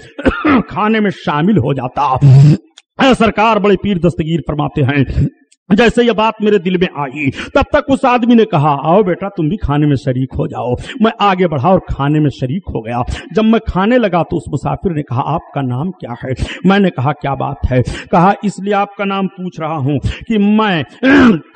खाने में शामिल हो जाता। सरकार बड़े पीर दस्तगीर फरमाते हैं जैसे ये बात मेरे दिल में आई, तब तक उस आदमी ने कहा आओ बेटा तुम भी खाने में शरीक हो जाओ। मैं आगे बढ़ा और खाने में शरीक हो गया। जब मैं खाने लगा तो उस मुसाफिर ने कहा आपका नाम क्या है? मैंने कहा क्या बात है? कहा इसलिए आपका नाम पूछ रहा हूं कि मैं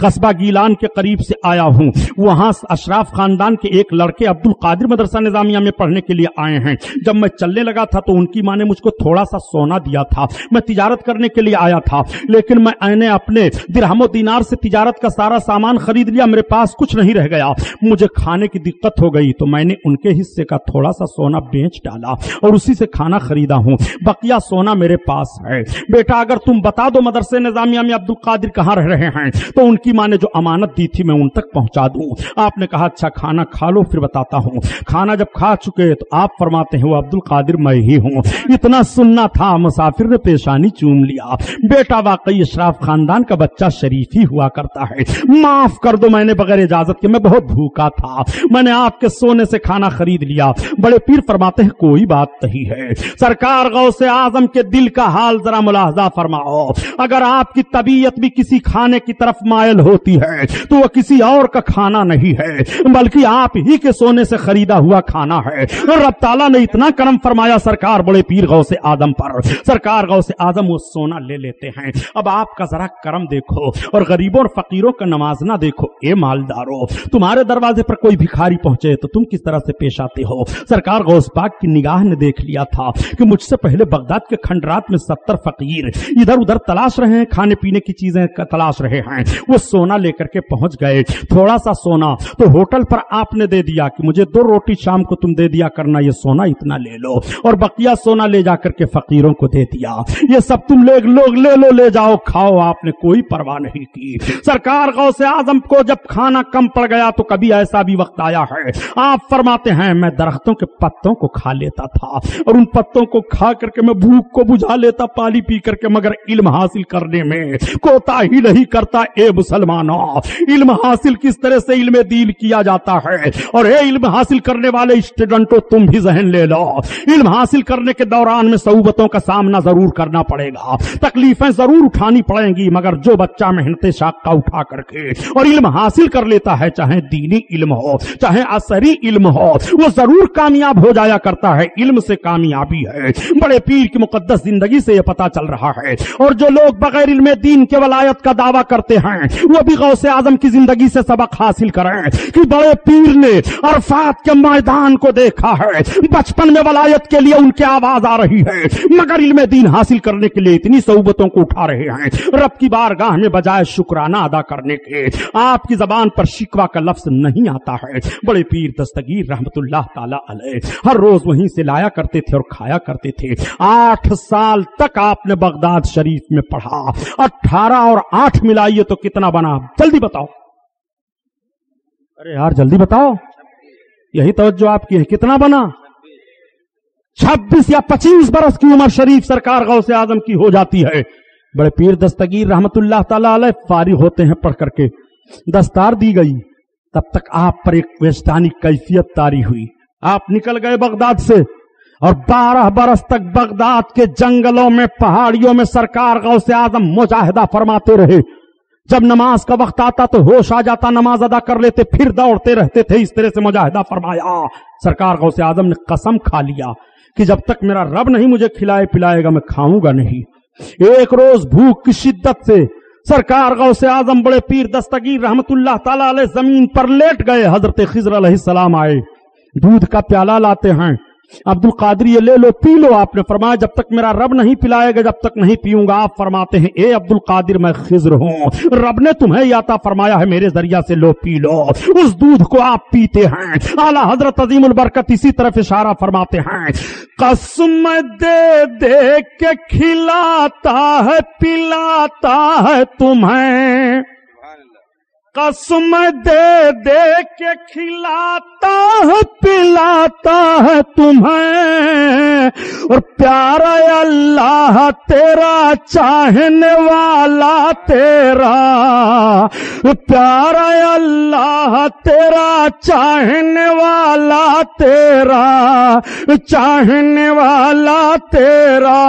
कस्बा गीलान के करीब से आया हूं, वहां अशराफ खानदान के एक लड़के अब्दुल कादिर मदरसा निजामिया में पढ़ने के लिए आए हैं। जब मैं चलने लगा था तो उनकी माँ ने मुझको थोड़ा सा सोना दिया था, मैं तिजारत करने के लिए आया था, लेकिन मैंने अपने दिरहम दिनार से तिजारत का सारा सामान खरीद लिया, मेरे पास कुछ नहीं रह गया। मुझे खाने की दिक्कत हो गई तो मैंने उनके हिस्से का थोड़ा सा सोना बेच डाला और उसी से खाना खरीदा हूं, बकिया सोना मेरे पास है। बेटा अगर तुम बता दो मदरसे निजामिया में अब्दुल कादिर कहां रह रहे हैं तो उनकी मां ने जो अमानत दी थी मैं उन तक पहुंचा दूं। आपने कहा अच्छा खाना खा लो फिर बताता हूं। खाना जब खा चुके तो आप फरमाते हैं वो अब्दुल कादिर मैं ही हूं। इतना सुनना था, मुसाफिर ने पेशानी चूम लिया। बेटा वाकई अशराफ खानदान का बच्चा शरीफ ही हुआ करता है, माफ कर दो मैंने बगैर इजाजत के, मैं बहुत भूखा था, मैंने आपके सोने से खाना खरीद लिया। बड़े पीर फरमाते हैं कोई बात नहीं है। सरकार गौसे आजम के दिल का हाल जरा मुलाहजा फरमाओ, अगर आपकी तबीयत भी किसी खाने की तरफ मायल होती है तो वह किसी और का खाना नहीं है बल्कि आप ही के सोने से खरीदा हुआ खाना है। रब ताला ने इतना करम फरमाया सरकार बड़े पीर गौसे आजम पर, सरकार गौसे आजम वो सोना ले लेते हैं। अब आपका जरा करम देखो और गरीबों और फकीरों का नवाजना देखो। ए मालदारों, तुम्हारे दरवाजे पर कोई भिखारी पहुंचे तो तुम किस तरह से पेश आते हो? सरकार गौस पाक की निगाह ने देख लिया था कि मुझसे पहले बगदाद के खंडरात में 70 फकीर इधर उधर तलाश रहे हैं, खाने पीने की चीजें तलाश रहे हैं। वो सोना लेकर के पहुंच गए, थोड़ा सा सोना तो होटल पर आपने दे दिया कि मुझे 2 रोटी शाम को तुम दे दिया करना, ये सोना इतना ले लो, और बकिया सोना ले जाकर के फकीरों को दे दिया। ये सब तुम लोग ले लो, ले जाओ खाओ, आपने कोई परवाह नहीं की। सरकार गौसे आजम को जब खाना कम पड़ गया तो कभी ऐसा भी वक्त आया है, आप फरमाते हैं मैं दरख्तों के पत्तों को खा लेता था और उन पत्तों को खा करके मैं भूख को बुझा लेता पानी पी करके, मगर इल्म हासिल करने में कोताही नहीं करता। ए मुसलमानों, इल्म हासिल किस तरह से इल्म दीन किया जाता है, और ए इल्म हासिल करने वाले स्टूडेंटों तुम भी जहन ले लो, इल्म हासिल करने के दौरान में सऊबतों का सामना जरूर करना पड़ेगा, तकलीफें जरूर उठानी पड़ेंगी, मगर जो बच्चा मेहनत शाक़ा उठा करके और इल्म हासिल कर लेता है, चाहे दीनी इल्म हो चाहे असरी इल्म हो, वो जरूर कामयाब हो जाया करता है। इल्म से कामयाबी है, बड़े पीर की मुकद्दस जिंदगी से यह पता चल रहा है। और जो लोग बगैर इल्म दीन के वलायत का दावा करते हैं वो भी गौसे आजम की जिंदगी से सबक हासिल करें कि बड़े पीर ने अरफात के मैदान को देखा है, बचपन में वलायत के लिए उनकी आवाज आ रही है, मगर इल्म दीन हासिल करने के लिए इतनी सऊबतों को उठा रहे हैं। रब की बारगाह में बजाय शुक्राना अदा करने के आपकी जबान पर शिकवा का लफ्ज नहीं आता है। बड़े पीर दस्तगीर रहमतुल्लाह ताला अलैह हर रोज वहीं से लाया करते थे और खाया करते थे। 8 साल तक आपने बगदाद शरीफ में पढ़ा। 18 और 8 मिलाइए तो कितना बना? जल्दी बताओ। अरे यार जल्दी बताओ, यही तवज्जो आपकी है। कितना बना? 26 या 25 बरस की उम्र शरीफ सरकार गौसे आजम की हो जाती है। बड़े पीर दस्तगीर रहमतुल्लाह ताला अलैह फारिग होते हैं, पढ़ करके दस्तार दी गई, तब तक आप पर एक वेस्टानी कैफियत तारी हुई। आप निकल गए बगदाद से और 12 बरस तक बगदाद के जंगलों में, पहाड़ियों में सरकार गौसे आजम मुजाहिदा फरमाते रहे। जब नमाज का वक्त आता तो होश आ जाता, नमाज अदा कर लेते, फिर दौड़ते रहते थे। इस तरह से मुजाहिदा फरमाया। सरकार गौसे आजम ने कसम खा लिया कि जब तक मेरा रब नहीं मुझे खिलाए पिलाएगा मैं खाऊंगा नहीं। एक रोज भूख की शिद्दत से सरकार गौसे आजम बड़े पीर दस्तगीर रहमतुल्लाह ताला अलैह जमीन पर लेट गए। हजरत खिज़र अलैहिस्सलाम आए, दूध का प्याला लाते हैं। अब्दुल कादिर ये ले लो, पी लो। आपने फरमाया जब तक मेरा रब नहीं पिलाएगा जब तक नहीं पीऊंगा। आप फरमाते हैं ए अब्दुल कादिर मैं खिज़र हूं, रब ने तुम्हें ये अता फरमाया है, मेरे जरिया से लो पी लो। उस दूध को आप पीते हैं। आला हजरत अजीमुल बरकत इसी तरफ इशारा फरमाते हैं, कसम दे दे के खिलाता है पिलाता है तुम्हें, कसम दे दे के खिलाता है पिलाता है तुम्हें, और प्यारा अल्लाह तेरा चाहने वाला तेरा, प्यारा अल्लाह तेरा चाहने वाला तेरा, चाहने वाला तेरा।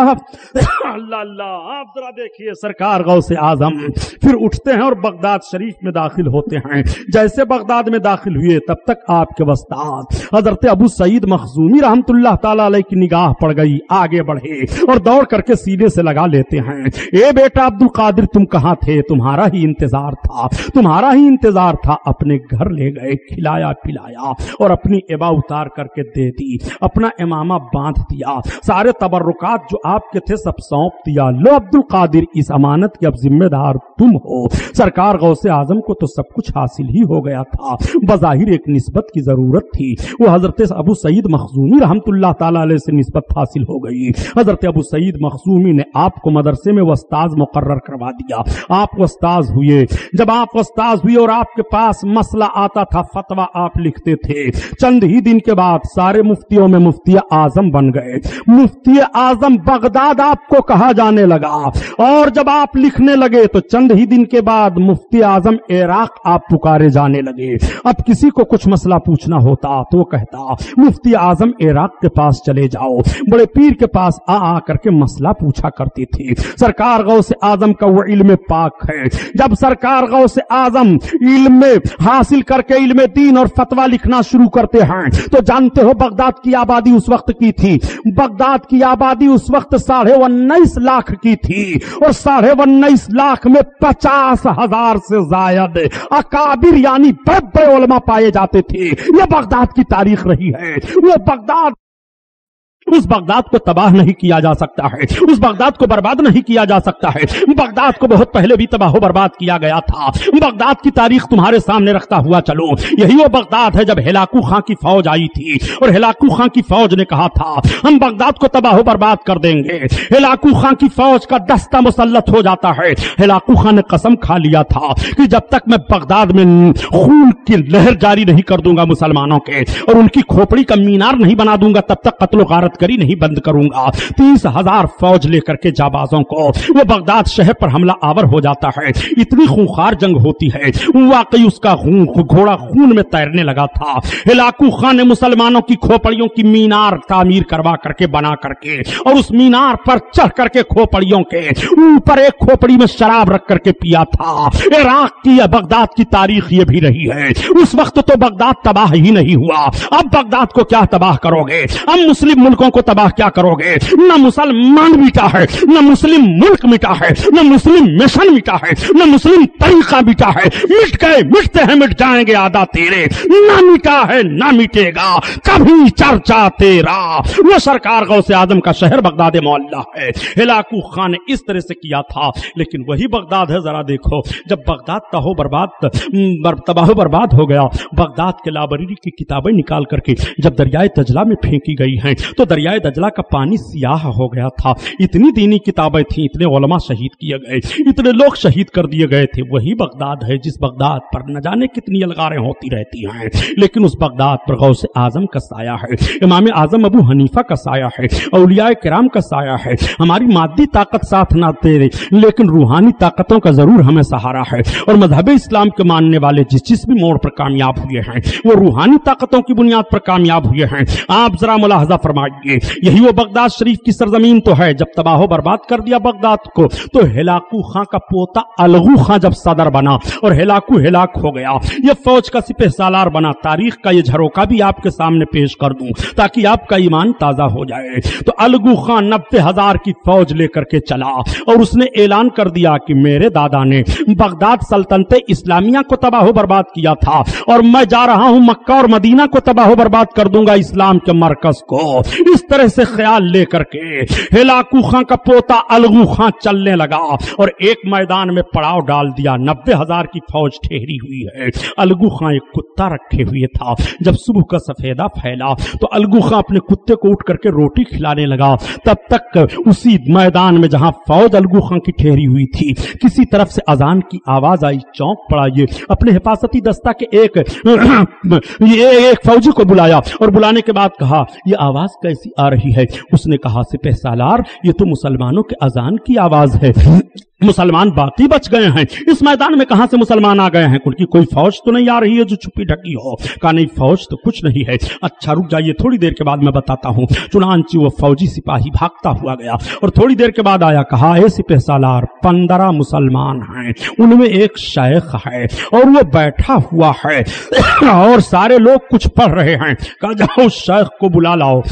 अल्लाह अल्लाह। आप जरा देखिए सरकार गौसे आजम फिर उठते हैं और बगदाद शरीफ में दाखिल होते हैं। जैसे बगदाद में दाखिल हुए तब तक आपके वस्ताद हजरत अबू सईद मखजूमी रहमतुल्लाह ताला अलैह की निगाह पड़ गई। आगे बढ़े और दौड़ करके सीने से लगा लेते हैं, ए बेटा अब्दुल कादिर तुम कहां थे, तुम्हारा ही इंतजार था, तुम्हारा ही इंतजार था। अपने घर ले गए, खिलाया पिलाया और अपनी एबा उतार करके दे दी, अपना इमामा बांध दिया, सारे तबर्रुकात जो आपके थे सब सौंप दिया। लो अब्दुल कादिर इस अमानत के अब जिम्मेदार तुम हो। सरकार गौसे आजम को तो सब कुछ हासिल ही हो गया था, बज़ाहिर एक निस्बत की जरूरत थी। वो हजरत अबू सईद मखजूमी रहमतुल्लाह ताला अलैह से निस्बत हासिल हो गई। हजरत अबू सईद मखजूमी ने आपको मदरसे में वस्ताज मुकर्रर करवा दिया। आप वस्ताज हुए। जब आप वस्ताज हुए और आपके पास मसला आता था, फतवा आप लिखते थे, चंद ही दिन के बाद सारे मुफ्तियों में मुफ्ती आजम बन गए। मुफ्ती आजम बगदाद आपको कहा जाने लगा। और जब आप लिखने लगे तो चंद ही दिन के बाद मुफ्ती आजम इराक आप पुकारे जाने लगे। अब किसी को कुछ मसला पूछना होता तो वो कहता मुफ्ती आजम इराक के पास चले जाओ। बड़े पीर के पास आ करके मसला पूछा करती थी। सरकार गौसे आजम का वो इल्म पाक है। जब सरकार गौसे आजम इल्म हासिल करके इल्म दीन और फतवा लिखना शुरू करते हैं तो जानते हो बगदाद की आबादी उस वक्त की थी, बगदाद की आबादी उस वक्त 19.5 लाख की थी और 19.5 लाख में 50,000 से जायद अकाबिर यानी बड़े बड़े उलमा पाए जाते थे। यह बगदाद की तारीख रही है। वो बगदाद, उस बगदाद को तबाह नहीं किया जा सकता है, उस बगदाद को बर्बाद नहीं किया जा सकता है। बगदाद को बहुत पहले भी तबाह बर्बाद किया गया था। बगदाद की तारीख तुम्हारे सामने रखता हुआ चलो। यही वो बगदाद है जब हिलाकू खां की फौज आई थी और हिलाकू खां की फौज ने कहा था हम बगदाद को तबाह बर्बाद कर देंगे। हिलाकू खां की फौज का दस्ता मुसल्लत हो जाता है। हिलाकू खां ने कसम खा लिया था कि जब तक मैं बगदाद में खून की लहर जारी नहीं कर दूंगा मुसलमानों के और उनकी खोपड़ी का मीनार नहीं बना दूंगा तब तक कत्ल गारत करी नहीं बंद करूंगा। 30,000 फौज लेकर के जाबाजों को वो बगदाद शहर पर हमला आवर हो जाता है। इतनी खूंखार जंग होती है, वाकई उसका घोड़ा खून में तैरने लगा था। हिलाकू खान ने मुसलमानों की खोपड़ियों की मीनार तामीर करवा करके बना करके और उस मीनार पर चढ़ करके खोपड़ियों के ऊपर एक खोपड़ी में शराब रख करके पिया था। इराक की या बगदाद की तारीख ये भी रही है। उस वक्त तो बगदाद तबाह ही नहीं हुआ, अब बगदाद को क्या तबाह करोगे? अब मुस्लिम मुल्कों को तबाह क्या करोगे? न मुसलमान मिटा है, न मुस्लिम मुल्क मिटा है, न मुस्लिम मिशन मिटा है, न मुस्लिम तरीका मिटा है। मिट गए, मिटते हैं, मिट जाएंगे आदा तेरे। न मिटा है, न मिटेगा कभी चर्चा तेरा। वो सरकार गौसे आजम का शहर बगदाद मोहल्ला है। हिलाकू खान ने इस तरह से किया था, लेकिन वही बगदाद है। जरा देखो, जब बगदाद तबाह बर्बाद हो गया, बगदाद के लाइब्रेरी की किताबें निकाल करके जब दरियाए तजला में फेंकी गई हैं तो दरियाए दजला का पानी सियाह हो गया था। इतनी दीनी किताबें थी, इतने उलमा शहीद किए गए, इतने लोग शहीद कर दिए गए थे। वही बगदाद है जिस बगदाद पर न जाने कितनी अलगारें होती रहती हैं, लेकिन उस बगदाद पर गौसे आजम का साया है, इमाम आजम अबू हनीफा का साया है, औलियाए किराम का साया है। हमारी मादी ताकत साथ ना दे लेकिन रूहानी ताकतों का जरूर हमें सहारा है। और मजहब इस्लाम के मानने वाले जिस भी मोड़ पर कामयाब हुए हैं वो रूहानी ताकतों की बुनियाद पर कामयाब हुए हैं। आप जरा मुलाहजा फरमाइए, यही वो बगदाद शरीफ की सरजमीन तो है। जब तबाह बर्बाद कर दिया बगदाद को तो हिलाकू खां का पोता अलगू खां जब सदर बना और हिलाकू हिलाक हो गया, ये फौज का सिपह सालार बना। तारीख का ये झरोका भी आपके सामने पेश कर दूं ताकि आपका ईमान ताजा हो जाए। तो अलगू खां 90,000 की फौज लेकर के चला और उसने ऐलान कर दिया कि मेरे दादा ने बगदाद सल्तनत इस्लामिया को तबाह बर्बाद किया था और मैं जा रहा हूं मक्का और मदीना को तबाह बर्बाद कर दूंगा, इस्लाम के मरकज को। इस तरह से ख्याल लेकर के हिलाकू खां का पोता अलगू खां चलने लगा और एक मैदान में पड़ाव डाल दिया। 90,000 की फौज ठहरी हुई है। अलगू खां एक कुत्ता रखे हुए था। जब सुबह का सफेदा फैला तो अलगू खां अपने कुत्ते को उठ करके रोटी खिलाने लगा। तब तक उसी मैदान में जहां फौज अलगू खां की ठहरी हुई थी किसी तरफ से अजान की आवाज आई। चौंक पड़ा। ये अपने हिफाजती दस्ता के एक फौजी को बुलाया और बुलाने के बाद कहा ये आवाज कैसी आ रही है? उसने कहा सिपह सालार ये तो मुसलमानों के अजान की आवाज है, मुसलमान बाकी बच गए हैं। इस मैदान में कहां से मुसलमान आ गए हैं? उनकी कोई फौज तो नहीं आ रही है जो छुपी ढकी हो? कहा नहीं फौज तो कुछ नहीं है। अच्छा रुक जाइए, थोड़ी देर के बाद मैं बताता हूं। चुनांची वो फौजी सिपाही भागता हुआ गया और थोड़ी देर के बाद आया। कहा ए सिपह सालार 15 मुसलमान हैं, उनमें एक शेख है और वो बैठा हुआ है और सारे लोग कुछ पढ़ रहे हैं। कहा जाओ उस शेख को बुला लाओ।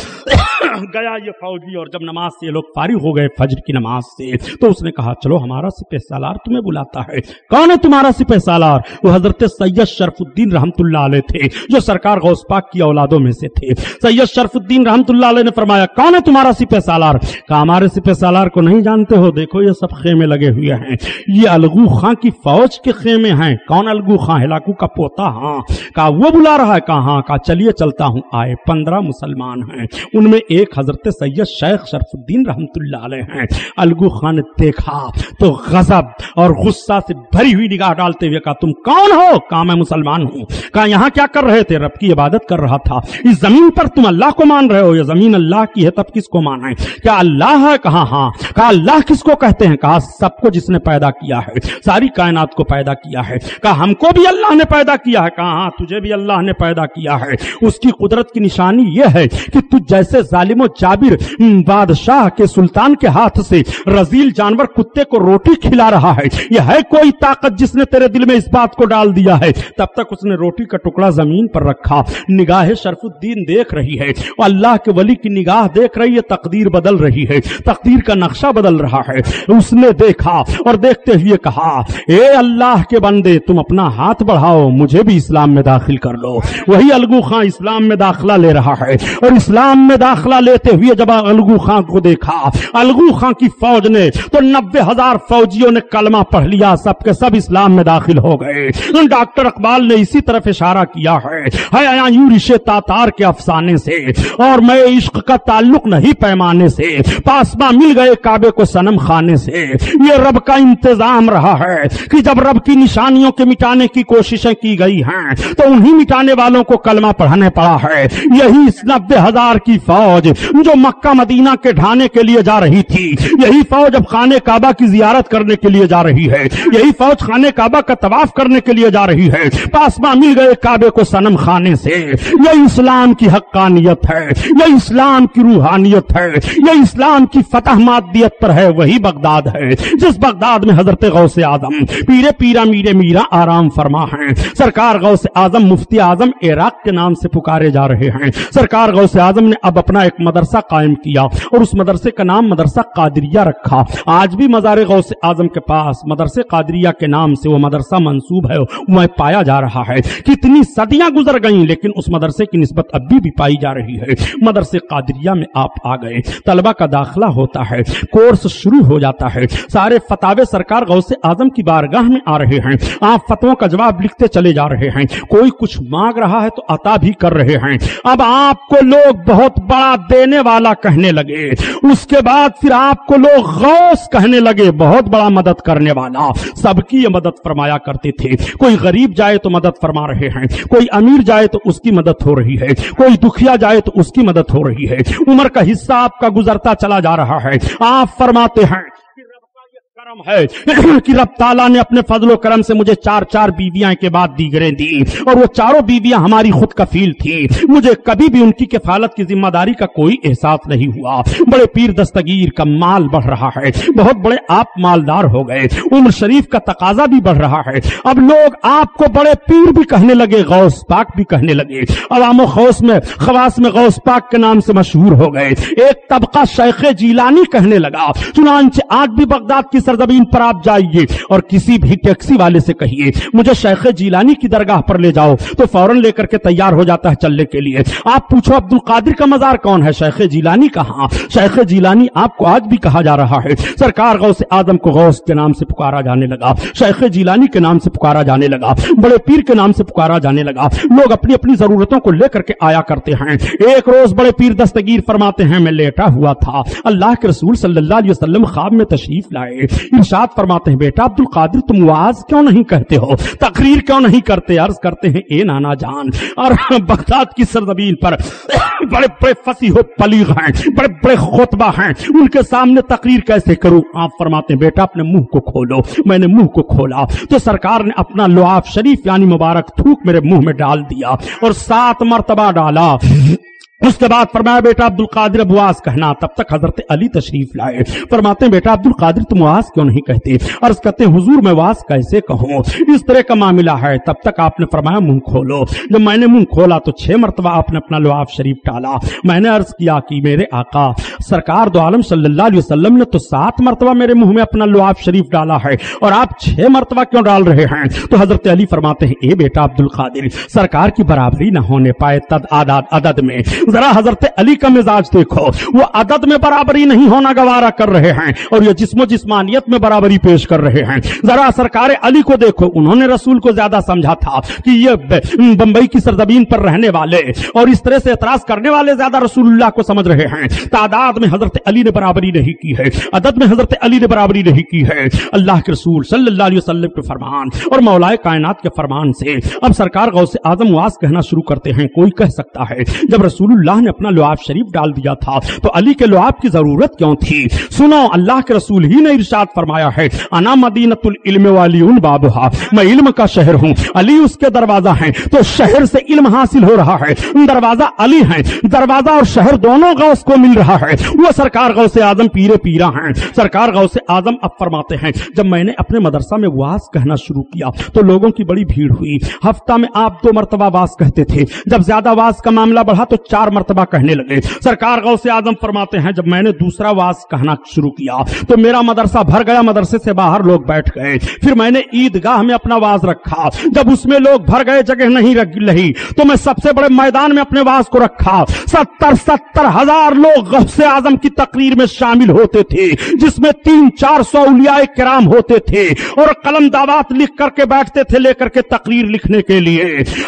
गया ये फौजी और जब नमाज से ये लोग फारिग हो गए फजर की नमाज से तो उसने कहा चलो हमारा सिपह सालार तुम्हें बुलाता है। कौन है तुम्हारा सिपह सालार? वो हजरत सैयद शरफुद्दीन रहमतुल्लाह अलैह थे जो सरकार गौस पाक की औलादों में से थे। सैयद शरफुद्दीन रहमतुल्लाह अलैह ने फरमाया कौन है तुम्हारा सिपह सालार? कहा हमारे सिपह सालार को नहीं जानते हो, देखो ये सब खेमे लगे हुए हैं, ये अलगू खां की फौज के खेमे हैं। कौन अलगू खां? हिलाकू का पोता। हाँ। कहा वो बुला रहा है? कहा कहा चलिए चलता हूं। आए 15 मुसलमान हैं, उनमें एक हजरत सैयद शेख शरफुद्दीन रहमतुल्लाह अलैह हैं। अलगू खान ने देखा तो गजब और गुस्सा से भरी हुई निगाह डालते हुए कहा तुम कौन हो? कहा मैं मुसलमान हूं। कहा यहां क्या कर रहे थे? रब की इबादत कर रहा था। इस जमीन पर तुम अल्लाह को मान रहे हो? ये जमीन अल्लाह की है, तब किसको माना है? क्या अल्लाह है? कहा हाँ। कहा अल्लाह किसको कहते हैं? कहा सबको जिसने पैदा किया है, सारी कायनात को पैदा किया है। कहा हमको भी अल्लाह ने पैदा किया है। कहा हाँ तुझे भी अल्लाह ने पैदा किया है। उसकी कुदरत की निशानी यह है कि तू जैसे जालिम जाबिर बादशाह के सुल्तान के हाथ से रजील जानवर कुत्ते को रोटी खिला रहा है, यह है कोई ताकत जिसने तेरे दिल में इस बात को डाल दिया है? तब तक उसने रोटी का टुकड़ा जमीन पर रखा। निगाह शरफुद्दीन देख रही है, अल्लाह के वली की निगाह देख रही है, तकदीर बदल रही है, तकदीर का नक्शा बदल रहा है। उसने देखा और देखते हुए कहा ए अल्लाह के बंदे तुम अपना हाथ बढ़ाओ, मुझे भी इस्लाम में दाखिल कर लो। वही अलगू खां इस्लाम में दाखिला ले रहा है और इस्लाम में दाखिला लेते हुए जब अलगू खां को देखा, अलगू खां की फौज ने तो 90,000 फौजियों ने कलमा पढ़ लिया, सबके सब इस्लाम में दाखिल हो गए। डॉक्टर इकबाल ने इसी तरफ इशारा किया है यूं रिशे तातार के अफसाने से और मैं इश्क का ताल्लुक नहीं पैमाने से, पासमा मिल गए काबे को सनम खाने से। ये रब का इंतजाम रहा है कि जब रब की निशानियों के मिटाने की कोशिशें की गई हैं तो उन्हीं मिटाने वालों को कलमा पढ़ाने पड़ा है। यही 90,000 की फौज जो मक्का मदीना के ढाने के लिए जा रही थी, यही फौज अब खाने काबा की जियारत करने के लिए जा रही है, यही फौज खाने काबा का तवाफ करने के लिए जा रही है। पासमा मिल गए काबे को सनम खाने से। यह इस्लाम की हक्कानियत है, यह इस्लाम की रूहानियत है, यह इस्लाम की फतह मादियत पर है। वही बगदाद है जिस बगदाद में हजरत गौसे आजम पीरे पीरा मीरे मीरा आराम फरमा है। सरकार गौसे आजम मुफ्ती आजम इराक के नाम से पुकारे जा रहे हैं। सरकार गौसे आजम ने अब अपना एक मदरसा कायम किया और उस मदरसे का नाम मदरसा कादरिया रखा। आज भी मज़ार गौसे आजम के पास मदरसे कादरिया के नाम से वो मदरसा मंसूब है, वह पाया जा रहा है। कितनी सदियां गुजर गईं लेकिन उस मदरसे की निस्बत अभी भी पाई जा रही है। मदरसे कादरिया में आप आ गए, तलबा का दाखिला होता है, कोर्स शुरू हो जाता है, सारे फतावे सरकार गौसे आजम की बारगाह में आ रहे हैं। आप फतवों का जवाब लिखते चले जा रहे हैं, कोई कुछ मांग रहा है तो अता भी कर रहे हैं। अब आपको लोग बहुत बड़ा دینے والا کہنے لگے. اس کے بعد پھر آپ کو لوگ غوث کہنے لگے, بہت بڑا مدد کرنے والا. سب کی یہ مدد فرمایا کرتے تھے. کوئی غریب جائے تو مدد فرما رہے ہیں, کوئی امیر جائے تو اس کی مدد ہو رہی ہے, کوئی دکھیا جائے تو اس کی مدد ہو رہی ہے. عمر کا حصہ آپ کا گزرتا چلا جا رہا ہے. آپ فرماتے ہیں ہے کہ رب تعالیٰ نے اپنے فضل و کرم سے مجھے 4 بیویاں کے بعد دیگریں دی, اور وہ چاروں بیویاں ہماری خود کفیل تھی. مجھے کبھی بھی ان کی کفالت کی ذمہ داری کا کوئی احساس نہیں ہوا. بڑے پیر دستگیر کا مال بڑھ رہا ہے, بہت بڑے آپ مالدار ہو گئے, عمر شریف کا تقاضا بھی بڑھ رہا ہے. اب لوگ آپ کو بڑے پیر بھی کہنے لگے, غوث پاک بھی کہنے لگے. عوام و خواص میں غوث پاک کے نام سے مشہور ہو گئے. ایک طبقہ شیخ جیلانی کہنے لگا. چنانچہ آج بھی بغداد کی سرزمین پر آپ جائیے اور کسی بھی ٹیکسی والے سے کہیے مجھے شیخ جیلانی کی درگاہ پر لے جاؤ, تو فوراً لے کر کے تیار ہو جاتا ہے چلنے کے لیے. آپ پوچھو عبد القادر کا مزار کون ہے, شیخ جیلانی کہاں؟ شیخ جیلانی آپ کو آج بھی کہا جا رہا ہے. سرکار غوث اعظم کو غوث کے نام سے پکارا جانے لگا, شیخ جیلانی کے نام سے پکارا جانے لگا, بڑے پیر کے نام سے پکارا جانے لگا. لوگ اپنی اپنی ضرورتوں کو لے کر کے آیا کرتے ہیں. ایک روز بڑے پیر دستگیر فرماتے ہیں میں لیٹا ہوا تھا, اللہ کے رسول صلی اللہ علیہ وسلم خواب میں تشریف لائے. ارشاد فرماتے ہیں بیٹا عبد القادر تم واز کیوں نہیں کہتے ہو, تقریر کیوں نہیں کرتے؟ عرض کرتے ہیں اے نانا جان, اور بغداد کی سرزمین پر بڑے بڑے فصیح و بلیغ ہیں, بڑے بڑے خطبہ ہیں, ان کے سامنے تقریر کیسے کروں؟ آپ فرماتے ہیں بیٹا اپنے منہ کو کھولو. میں نے منہ کو کھولا تو سرکار نے اپنا لعاب شریف یعنی مبارک تھوک میرے منہ میں ڈال دیا اور 7 مرتبہ ڈالا. اس کے بعد فرمایا بیٹا عبد القادر اب واز کہنا. تب تک حضرت علی تشریف لائے. فرماتے ہیں بیٹا عبد القادر تم واز کیوں نہیں کہتے؟ عرض کرتے ہیں حضور میں واز کیسے کہوں, اس طرح کا معاملہ ہے. تب تک آپ نے فرمایا منہ کھولو. جب میں نے منہ کھولا تو 6 مرتبہ آپ نے اپنا لعاب شریف ڈالا. میں نے عرض کیا کہ میرے آقا سرکار دو عالم صلی اللہ علیہ وسلم نے تو 7 مرتبہ میرے منہ میں اپنا لعاب شریف ڈالا ہے, اور آپ 6 مرتبہ کیوں ڈال رہے ہیں؟ تو حضرت علی فرماتے ہیں اے بیٹا عبد القادر سرکار کی برابری نہ ہونے پائے عدد میں. ذرا حضرت علی کا مزاج دیکھو, وہ عدد میں برابری نہیں ہونا گوارا کر رہے ہیں اور یہ جسم و جسمانیت میں برابری پیش کر رہے ہیں. ذرا سرکار علی کو دیکھو, انہوں نے رسول کو زیادہ سمجھا تھا کہ یہ بمبئی کی سرزمین پر رہنے والے اور اس طرح سے اعتراض کرنے والے زیادہ رسول اللہ کو سمجھ رہے ہیں. تعداد میں حضرت علی نے برابری نہیں کی ہے, عدد میں حضرت علی نے برابری نہیں کی ہے. اللہ کے رسول صلی اللہ علیہ وسلم کے فرمان اور مولا کائنات کے فرمان سے اب سرکار غوث اعظم واز کہنا شروع کرتے ہیں. کوئی کہہ سکتا ہے جب رسول اللہ نے اپنا لعاب شریف ڈال دیا تھا تو علی کے لعاب کی ضرورت کیوں تھی؟ سنو, اللہ کے رسول ہی نے ارشاد فرمایا ہے انا مدینۃ العلم والی بابھا, میں علم کا شہر ہوں, علی اس کے دروازہ ہیں. تو شہر سے علم حاصل ہو رہا ہے, دروازہ علی ہیں, دروازہ اور شہر دونوں غوث کو مل رہا ہے. وہ سرکار غوث اعظم پیرا ہیں. سرکار غوث اعظم اب فرماتے ہیں جب میں نے اپنے مدرسہ میں واز کہنا شروع کیا تو لوگوں کی بڑی بھیڑ ہوئی. ہفتہ میں آپ 2 مرتبہ واز کہتے تھے, جب زیادہ واز کا معاملہ بڑھا تو 4 مرتبہ کہنے لگے. سرکار غوث اعظم فرماتے ہیں جب میں نے دوسرا واز کہنا شروع کیا تو میرا مدرسہ بھر گیا, مدرسے سے باہر لوگ بیٹھ گئے. پھر میں نے عیدگاہ میں اپنا واز رکھا, جب اس میں لوگ بھر گئے جگہ نہیں رہی تو میں سب سے بڑے میدان میں اپنے واز کو رکھا. 70 ہزار لوگ غوث اعظم کی تقریر میں شامل ہوتے تھے, جس میں 300-400 اولیاء کرام ہوتے تھے اور قلم دعوات لکھ کر کے بیٹھتے تھے لے کر کے تقریر لکھنے کے لیے.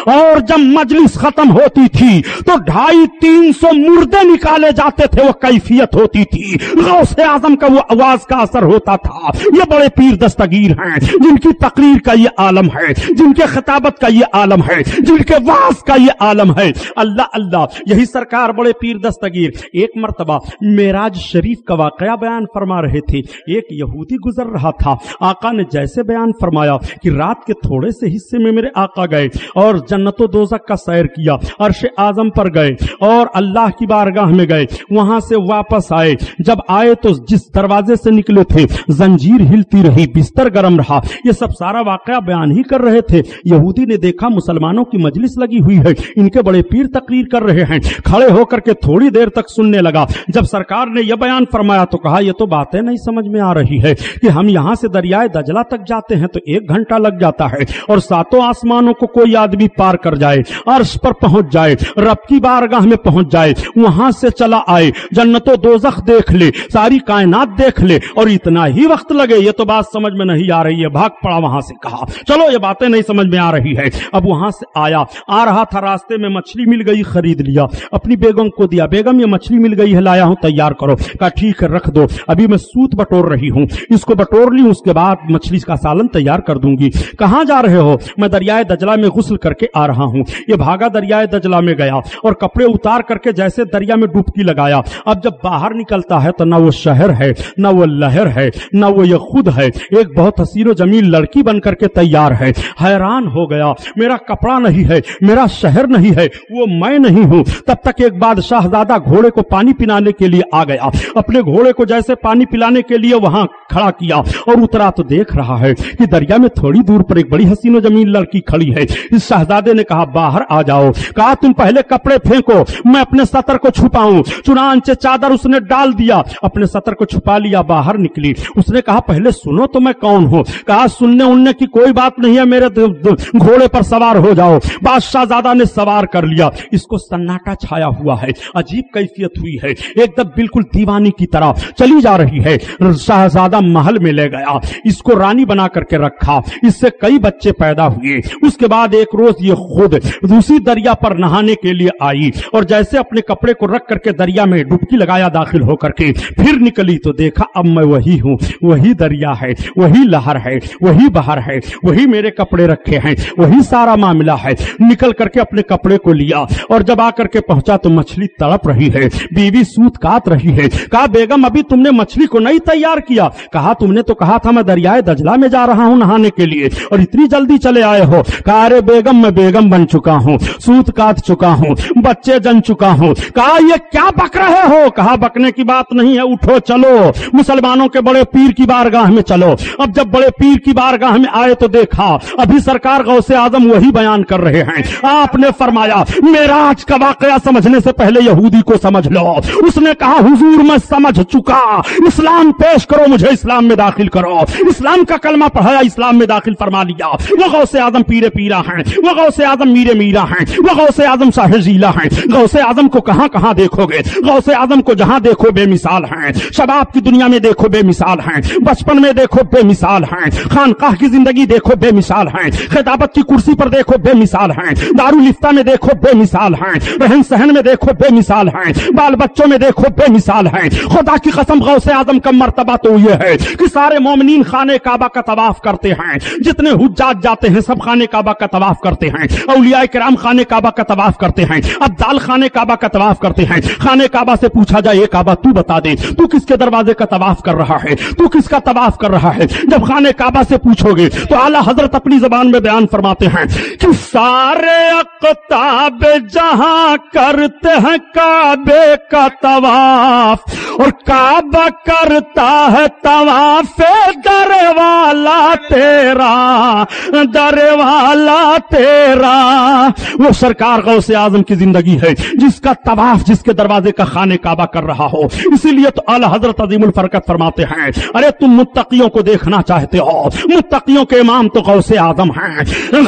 اور جب مجلس ختم ہوتی تھی تو 250-300 مردے نکالے جاتے تھے, وہ کیفیت ہوتی تھی. غوث اعظم کا وہ آواز کا اثر ہوتا تھا. یہ بڑے پیر دستگیر ہیں جن کی تقریر کا یہ عالم ہے, جن کے خطابت کا یہ عالم ہے, جن کے واز کا یہ عالم ہے. اللہ اللہ, یہی سرکار بڑے پیر دستگیر ایک مرتبہ معراج شریف کا واقعہ بیان فرما رہے تھے. ایک یہودی گزر رہا تھا, آقا نے جیسے بیان فرمایا کہ رات کے تھوڑے سے حصے میں میرے آقا گئے اور جنت و دوزخ کا سیر کیا, عرش اعظم پر گئے اور اللہ کی بارگاہ میں گئے, وہاں سے واپس آئے. جب آئے تو جس دروازے سے نکلے تھے زنجیر ہلتی رہی, بستر گرم رہا. یہ سب سارا واقعہ بیان ہی کر رہے تھے. یہودی نے دیکھا مسلمانوں کی مجلس لگی ہوئی ہے, ان کے بڑے پیر تقریر کر رہے ہیں, کھڑے ہو کر کے تھوڑی دیر تک سننے لگا. جب سرکار نے یہ بیان فرمایا تو کہا یہ تو باتیں نہیں سمجھ میں آ رہی ہے کہ ہم یہاں سے دریائے دجلہ تک جاتے ہیں تو 1 گھنٹہ لگ جاتا ہے اور 7 آسمانوں کو کوئی آدمی پار کر جائے, عرش پر پہنچ جائے, رب کی بارگاہ میں में पहुंच जाए, वहां से चला आए, जन्नतो दोज़ख देख ले, सारी कायनात देख ले, और इतना ही वक्त लगे, ये तो बात समझ में नहीं आ रही है। भाग पड़ा वहां से, कहा चलो ये बातें नहीं समझ में आ रही है। अब वहां से आया, आ रहा था, रास्ते में मछली मिल गई, खरीद लिया, अपनी बेगम को दिया, बेगम ये मछली मिल गई है, लाया हूं, तैयार करो। कहा ठीक है रख दो, अभी मैं सूत बटोर रही हूं, इसको बटोर ली, उसके बाद मछली का सालन तैयार कर दूंगी। कहां जा रहे हो? मैं दरियाए दजला में गुस्ल करके आ रहा हूं। ये भागा दरियाए दजला में गया और कपड़े उतार करके जैसे दरिया में डुबकी लगाया। अब जब बाहर निकलता है तो ना वो शहर है, ना वो लहर है, ना वो ये खुद है, एक बहुत हसीनो जमील लड़की बन करके तैयार है। हैरान हो गया, मेरा कपड़ा नहीं है, मेरा शहर नहीं है, वो मैं नहीं हूं। तब तक एक बादशाहजादा घोड़े को पानी पिलाने के लिए आ गया, अपने घोड़े को जैसे पानी पिलाने के लिए वहां खड़ा किया और उतरा तो देख रहा है कि दरिया में थोड़ी दूर पर एक बड़ी हसीनो जमील लड़की खड़ी है। इस शहजादे ने कहा बाहर आ जाओ। कहा तुम पहले कपड़े फेंको, मैं अपने सतर को छुपाऊं। चुनांचे चादर उसने डाल दिया, अपने सतर को छुपा लिया, बाहर निकली। उसने कहा पहले सुनो तो मैं कौन हूं। कहा सुनने उनने की कोई बात नहीं है, मेरे घोड़े पर सवार हो जाओ। बादशाहजादा ने सवार कर लिया। इसको सन्नाटा छाया हुआ है, अजीब कैफियत हुई है, एकदम बिल्कुल दीवानी की तरह चली जा रही है। शहजादा महल में ले गया, इसको रानी बना करके रखा, इससे कई बच्चे पैदा हुए। उसके बाद एक रोज ये खुद दूसरी दरिया पर नहाने के लिए आई और जैसे अपने कपड़े को रख करके दरिया में डुबकी लगाया दाखिल होकर के, फिर निकली तो देखा अब मैं वही हूं, वही दरिया है, वही लहर है, वही बहार है, वही मेरे कपड़े रखे हैं, वही सारा मामला है। निकल करके अपने कपड़े को लिया और जब आकर के पहुंचा तो मछली तड़प रही है, बीवी सूत काट रही है। कहा बेगम अभी तुमने मछली को नहीं तैयार किया। कहा तुमने तो कहा था मैं दरियाए दजला में जा रहा हूं नहाने के लिए और इतनी जल्दी चले आए हो। कहा अरे बेगम मैं बेगम बन चुका हूं, सूत काट चुका हूं, बच्चे जन चुका हूं। कहा ये क्या बक रहे हो। कहा बकने की बात नहीं है, उठो चलो मुसलमानों के बड़े पीर की बारगाह में चलो। अब जब बड़े पीर की बारगाह में आए तो देखा अभी सरकार गौसे आजम वही बयान कर रहे हैं। आपने फरमाया मेराज का वाकया समझने से पहले यहूदी को समझ लो। उसने कहा हुजूर मैं समझ चुका, इस्लाम पेश करो, मुझे इस्लाम में दाखिल करो। इस्लाम का कलमा पढ़ाया, इस्लाम में दाखिल फरमा लिया। वो गौसे आजम पीरे पीरा हैं, वो गौसे आजम मीरे मीरा हैं, वो गौसे आजम साहिब जीला हैं। गौसे आजम को कहां कहां देखोगे, गौसे आजम को जहां देखो बेमिसाल हैं। शबाब की दुनिया में देखो बेमिसाल हैं, बचपन में देखो बेमिसाल हैं, खानकाह की जिंदगी देखो बेमिसाल हैं, खिताबत की कुर्सी पर देखो बेमिसाल हैं, दारुल इफ्ता में देखो बेमिसाल हैं, रहन सहन में देखो बेमिसाल हैं, बाल बच्चों में देखो बेमिसाल हैं। खुदा की कसम गौसे आजम का मर्तबा तो ये है कि सारे मोमिनीन खाने काबा का तवाफ करते हैं, जितने हुज्जाज जाते हैं सब खाने काबा का तवाफ करते हैं, औलिया किराम खाने काबा का तवाफ करते हैं, अब्दाल खाने काबा का तवाफ करते हैं। खाने काबा से पूछा जाए ये काबा तू बता दे, तू किसके दरवाजे का तवाफ कर रहा है, तू किसका तवाफ कर रहा है। जब खाने काबा से पूछोगे तो आला हजरत अपनी जबान में बयान फरमाते हैं कि सारे अक़ताब जहां करते हैं काबे का तवाफ और काबा करता है तवाफ दर वाला तेरा, दर वाला तेरा। वो सरकार गौसे आजम की जिंदगी है जिसका तवाफ जिसके दरवाजे का खाने काबा कर रहा हो। इसीलिए तो आला हजरत अजीमुल फरकत फरमाते हैं अरे तुम मुत्तकियों को देखना चाहते हो, मुत्तकियों के इमाम तो गौसे आजम हैं।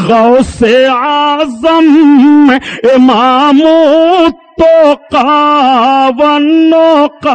गौसे आजम इमामो तो कावनो का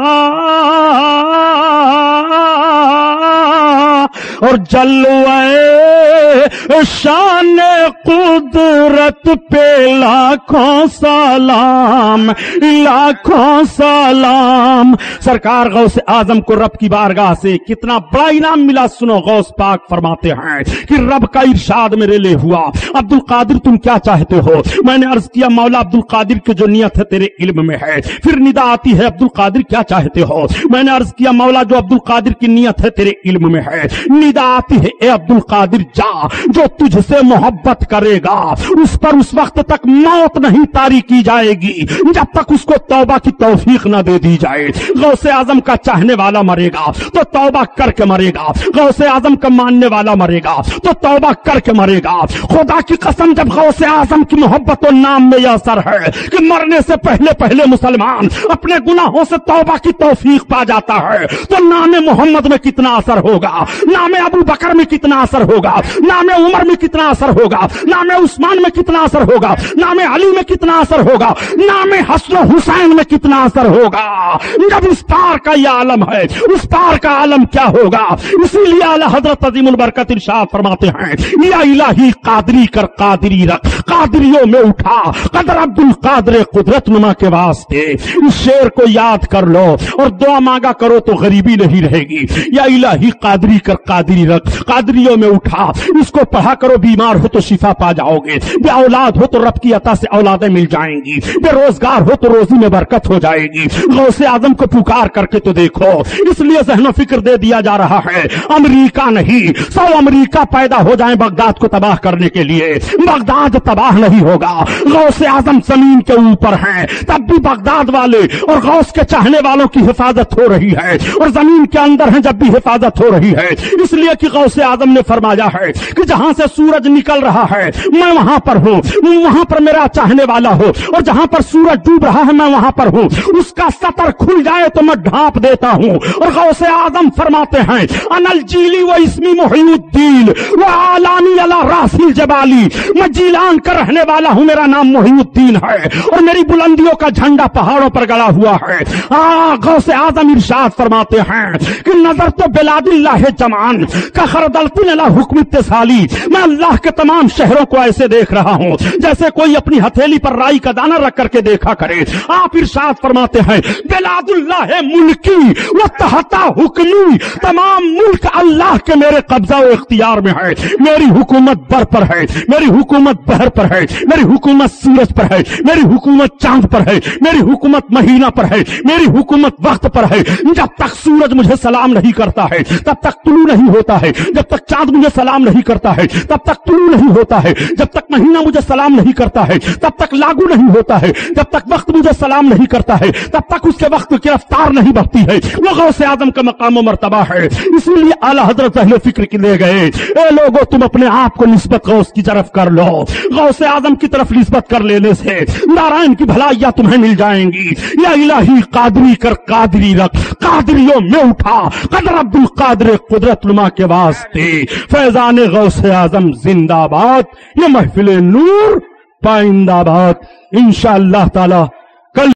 और जलवे शान कुदरत पे लाखों सलाम, लाखों सलाम। सरकार गौसे आजम को रब की बारगाह से कितना बड़ा इनाम मिला सुनो। गौस पाक फरमाते हैं कि रब का इरशाद मेरे लिए हुआ, अब्दुल कादिर तुम क्या चाहते हो। मैंने अर्ज किया मौला अब्दुल कादिर की जो नियत है तेरे इल्म में है। फिर निदा आती है अब्दुल कादिर क्या चाहते हो। मैंने अर्ज किया मौला जो अब्दुल कादिर की नियत है तेरे इल्म में है। निदा आती है ए अब्दुल कादिर जा, जो तुझसे मोहब्बत करेगा उस पर उस वक्त तक मौत नहीं तारी की जाएगी जब तक उसको तौबा की तौफीक न दे दी जाए। गौसे आजम का चाहने वाला मरेगा तो तौबा करके मरेगा, गौसे आजम का मानने वाला मरेगा तो तौबा करके मरेगा। खुदा की कसम जब गौसे आजम की मोहब्बत और नाम में यह असर है कि मरने से पहले पहले मुसलमान अपने गुनाहों से तौबा की तौफीक पा जाता है तो नाम मोहम्मद में कितना असर होगा, नाम अबू बकर में कितना असर होगा, नाम उमर में कितना असर होगा, नाम उस्मान में कितना असर होगा, नाम अली में कितना असर होगा, नाम हसन हुसैन में कितना असर होगा। जब इस पार का यह आलम है, उस पार का आलम क्या होगा। इसीलिए आला हजरत अजीमुल बरकत इरशाद फरमाते हैं, या इलाही कादरी कर कादरी रख, कादरियों में उठा कदर अब्दुल कादर कुदरत नुमा के वास्ते। इस शेर को याद कर लो और दुआ मांगा करो तो गरीबी नहीं रहेगी। या इलाही कादरी कर कादरी रख, कादरियों में उठा, इसको पढ़ा करो, बीमार हो तो शिफा पा जाओगे, बे औलाद हो तो रब की अता से औलादें मिल जाएंगी, बेरोजगार हो तो रोजी में बरकत हो जाएगी। गौसे आजम को पुकार करके तो देखो। इसलिए ज़हन फिक्र दे दिया जा रहा है, अमेरिका नहीं 100 अमेरिका पैदा हो जाए बगदाद को तबाह करने के लिए, बगदाद तबाह नहीं होगा। गौसे आजम जमीन के ऊपर हैं, तब भी बगदाद वाले और गौस के चाहने वालों की हिफाजत हो रही है, और जमीन के अंदर है जब भी हिफाजत हो रही है। इसलिए कि गौसे आजम ने फरमाया है कि जहां से सूरज निकल रहा है मैं वहां पर हूं, वहां पर मेरा चाहने वाला हो, और जहां पर सूरज डूब रहा है मैं वहां पर हूं। उसका सतर खुल जाए तो मैं ढांप देता हूं। और गौसे आजम फरमाते हैं, अनल जीली व इसमी मुहीउद्दीन व आलामी अला रासिल जबाली, मैं जीलान का रहने वाला हूं, मेरा नाम मुहीउद्दीन है और मेरी बुलंदियों का झंडा पहाड़ों पर गड़ा हुआ है। गौसे आजम इरशाद फरमाते हैं कि नजर तो बिलादिल्लाह जमान का खरदलतिन अला हुक्म इत्तिसाली, मैं अल्लाह के तमाम शहरों को ऐसे देख रहा हूं जैसे कोई अपनी हथेली पर राई का दाना रख करके देखा करे। आप इरशाद फरमाते हैं, बिलादुल्लाह मुल्की व तहता हुक्मी, तमाम मुल्क अल्लाह के मेरे कब्जा व इख्तियार में है। मेरी हुकूमत बर पर है, मेरी हुकूमत बहर पर है, मेरी हुकूमत सूरज पर है, मेरी हुकूमत चांद पर है, मेरी हुकूमत महीना पर है, मेरी हुकूमत वक्त पर है। जब तक सूरज मुझे सलाम नहीं करता है तब तक तुलू नहीं होता है, जब तक चांद मुझे सलाम नहीं करता है तब तक तुलू नहीं होता है, जब तक महीना मुझे सलाम नहीं करता है तब तक लागू नहीं होता है, जब तक वक्त मुझे सलाम नहीं करता है तब तक उसके वक्त की रफ्तार नहीं बढ़ती है। वो गौसे आजम का मकाम व मर्तबा है। इसलिए आला हजरत अहले फिक्र के ले गए, ए लोगों तुम अपने आप को निस्बत गौस की तरफ कर लो। गौसे आजम की तरफ निस्बत कर लेने से नारायण की भलाइयां तुम्हें मिल जाएंगी। या इलाही कादरी कर कादरी रख, कादरियों में उठा कदर अब्दुल कादर कुदरत नुमा के वास्ते। फैजान गौसे आजम जिंदाबाद, ये महफिल नूर पाइंदाबाद। इंशाअल्लाह ताला